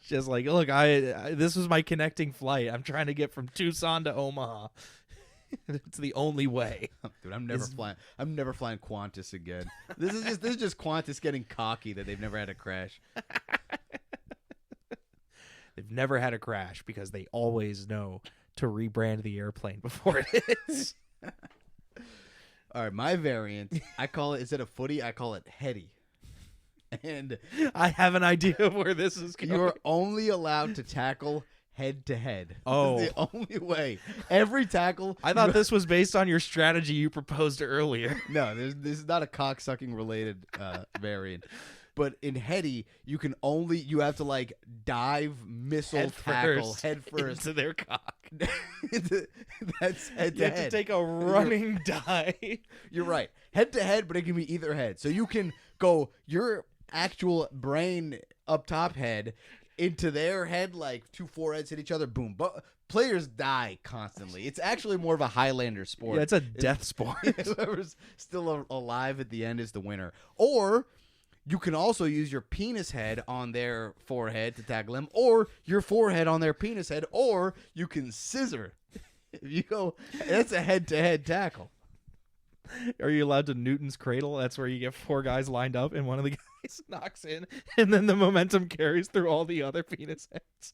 Just like, look, this was my connecting flight. I'm trying to get from Tucson to Omaha. It's the only way. Dude, I'm never flying Qantas again. This is just Qantas getting cocky that they've never had a crash. They've never had a crash because they always know to rebrand the airplane before it hits. All right, my variant, I call it, instead of footy, I call it heady. And I have an idea of where this is going. You're only allowed to tackle head to head. Oh. This is the only way. Every tackle. I thought this was based on your strategy you proposed earlier. No, this is not a cocksucking related variant. But in heady, you have to dive, missile, tackle head first into their cock. That's head to head. You have to take a running dive. You're right. Head to head, but it can be either head. So you can go your actual brain up top head, into their head, like two foreheads hit each other, boom. But players die constantly. It's actually more of a Highlander sport. Yeah, it's a death sport. Whoever's still alive at the end is the winner. Or you can also use your penis head on their forehead to tackle them, or your forehead on their penis head, or you can scissor. If you go, that's a head-to-head tackle. Are you allowed to Newton's cradle? That's where you get 4 guys lined up, and one of the guys knocks in, and then the momentum carries through all the other penis heads.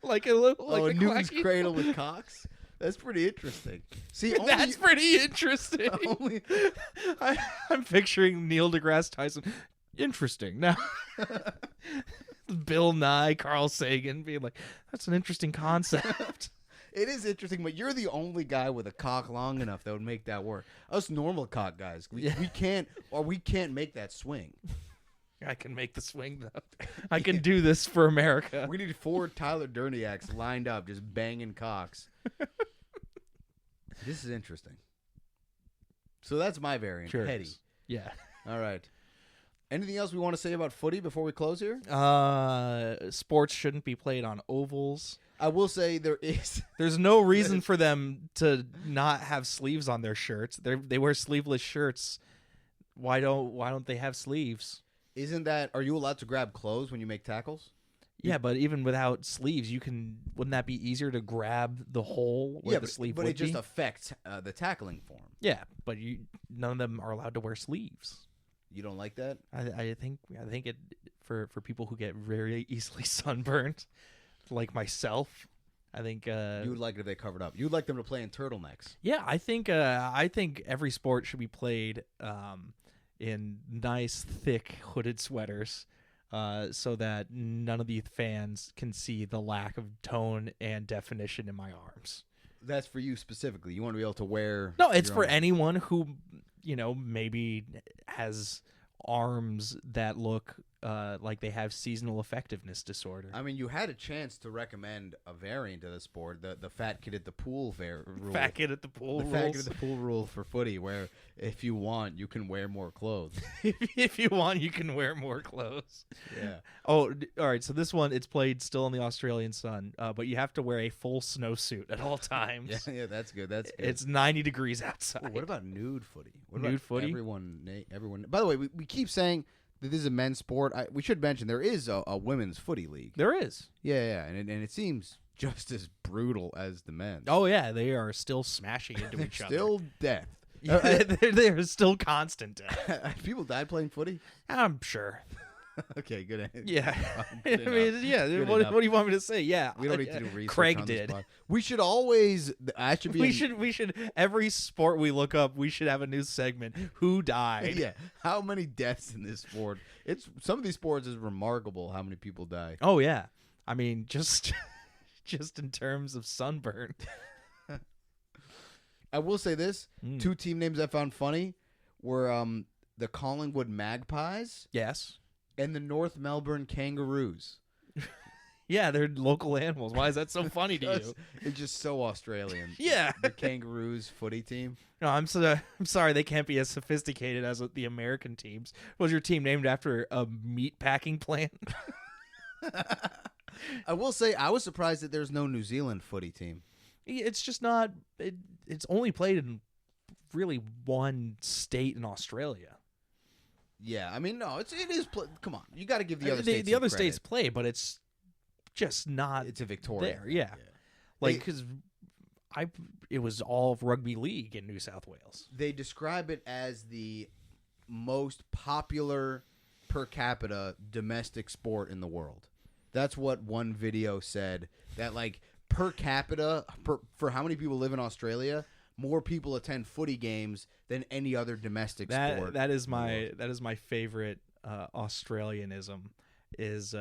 Like a little, like Newton's cradle with cocks. That's pretty interesting. See, that's pretty interesting. I'm picturing Neil deGrasse Tyson. Interesting. Now, Bill Nye, Carl Sagan being like, "That's an interesting concept." It is interesting, but you're the only guy with a cock long enough that would make that work. Us normal cock guys, we can't make that swing. I can make the swing, though. I can do this for America. We need 4 Tyler Durniaks lined up, just banging cocks. This is interesting. So that's my variant, sure heady. Yeah. All right. Anything else we want to say about footy before we close here? Sports shouldn't be played on ovals. I will say There's no reason for them to not have sleeves on their shirts. They wear sleeveless shirts. Why don't they have sleeves? Are you allowed to grab clothes when you make tackles? Yeah, but even without sleeves, wouldn't that be easier to grab the hole where the sleeve would be? But it just affects the tackling form. Yeah, but none of them are allowed to wear sleeves. You don't like that? I think it for people who get very easily sunburned, like myself. I think you would like it if they covered up. You'd like them to play in turtlenecks. Yeah, I think every sport should be played in nice, thick hooded sweaters, so that none of the fans can see the lack of tone and definition in my arms. That's for you specifically. You want to be able to wear. No, it's for anyone who maybe has arms that look like they have seasonal effectiveness disorder. I mean, you had a chance to recommend a variant of the sport, the fat kid at the pool rule. Fat kid at the pool rule. Fat kid at the pool rule for footy, where if you want, you can wear more clothes. If you want, you can wear more clothes. Yeah. Oh, all right. So this one, it's played still in the Australian sun, but you have to wear a full snowsuit at all times. Yeah, that's good. That's good. It's 90 degrees outside. What about nude footy? Nude footy? Everyone. By the way, we keep saying that this is a men's sport. We should mention there is a women's footy league. There is. Yeah, and it seems just as brutal as the men's. Oh yeah, they are still smashing into each other. Still death. They're still constant death. People died playing footy? I'm sure. Okay, good. Yeah. I mean, yeah. What do you want me to say? Yeah. We don't need to do research. Craig on did. This we should always. We should. Every sport we look up, we should have a new segment. Who died? Yeah. How many deaths in this sport? Some of these sports is remarkable. How many people die? Oh yeah. I mean, just in terms of sunburn. I will say this: 2 team names I found funny were the Collingwood Magpies. Yes. And the North Melbourne Kangaroos. Yeah, they're local animals. Why is that so funny to you? It's just so Australian. Yeah. The Kangaroos footy team. No, I'm sorry they can't be as sophisticated as the American teams. Was your team named after a meat packing plant? I will say I was surprised that there's no New Zealand footy team. It's just not. It's only played in really one state in Australia. Yeah, I mean, no, it is. Come on, you got to give the other states. The other states play, but it's just not. It's a Victoria. There, yeah. Like because it was all of rugby league in New South Wales. They describe it as the most popular per capita domestic sport in the world. That's what one video said. That like per capita for how many people live in Australia. More people attend footy games than any other domestic sport. That is my favorite Australianism is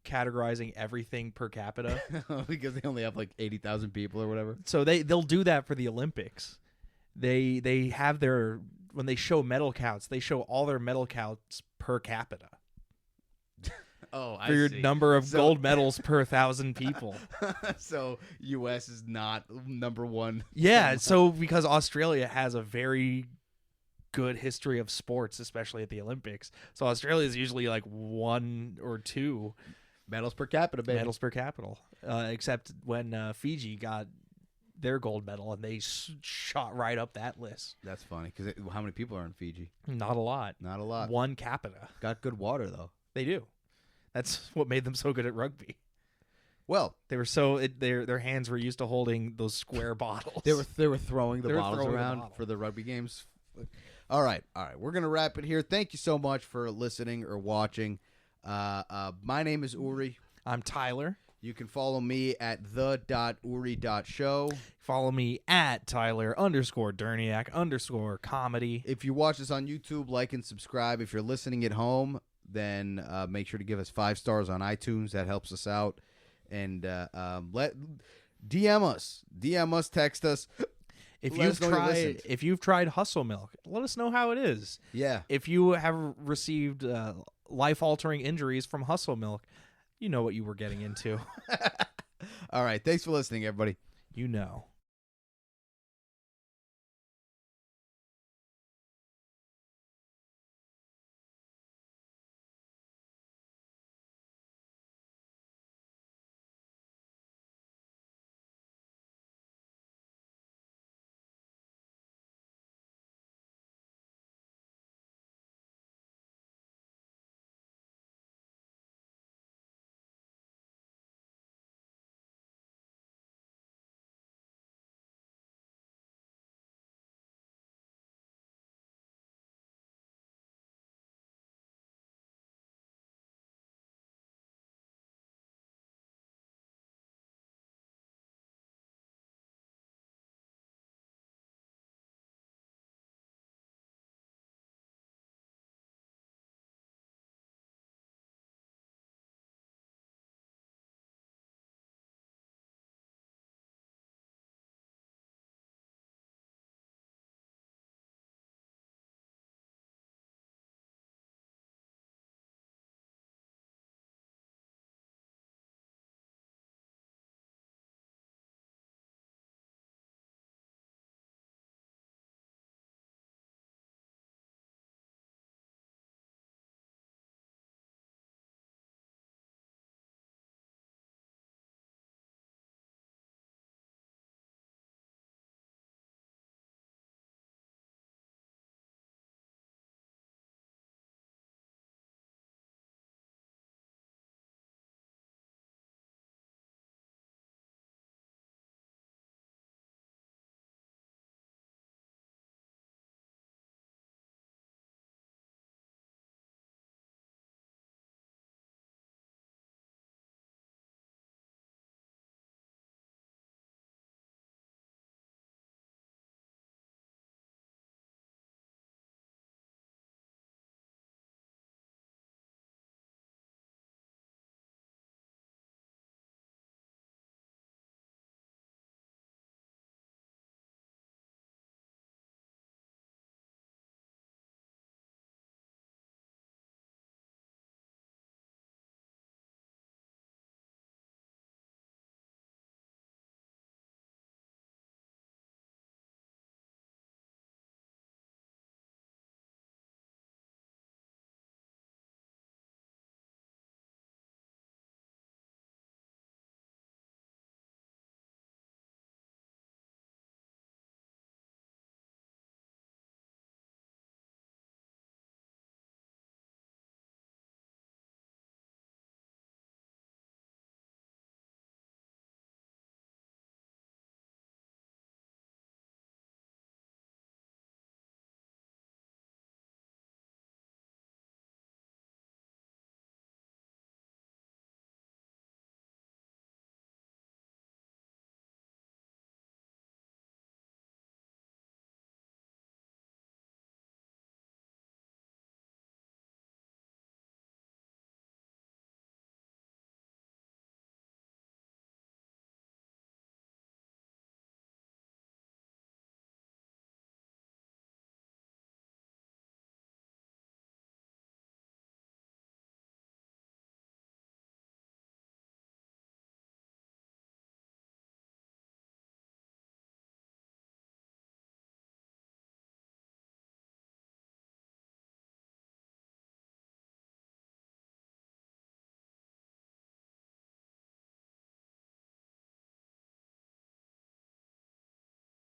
categorizing everything per capita because they only have like 80,000 people or whatever. So they'll do that for the Olympics. They have when they show medal counts, they show all their medal counts per capita. Oh, I for your see. number of gold medals per 1,000 people. So U.S. is not number one. Yeah, so because Australia has a very good history of sports, especially at the Olympics. So Australia is usually like 1 or 2 medals per capita, baby. medals per capita, except when Fiji got their gold medal and they shot right up that list. That's funny because how many people are in Fiji? Not a lot. Not a lot. 1 capita. Got good water though. They do. That's what made them so good at rugby. Well, They were their hands were used to holding those square bottles. they were throwing the They were bottles throwing the around bottle. for the rugby games. All right. We're gonna wrap it here. Thank you so much for listening or watching. My name is Uri. I'm Tyler. You can follow me at the.uri.show. Follow me at Tyler_Durniak_comedy. If you watch this on YouTube, like and subscribe. If you're listening at home, then make sure to give us 5 stars on iTunes. That helps us out. And DM us, text us. If Let us know you listened. you've tried Hustle Milk, let us know how it is. Yeah. If you have received life-altering injuries from Hustle Milk, you know what you were getting into. All right. Thanks for listening, everybody. You know.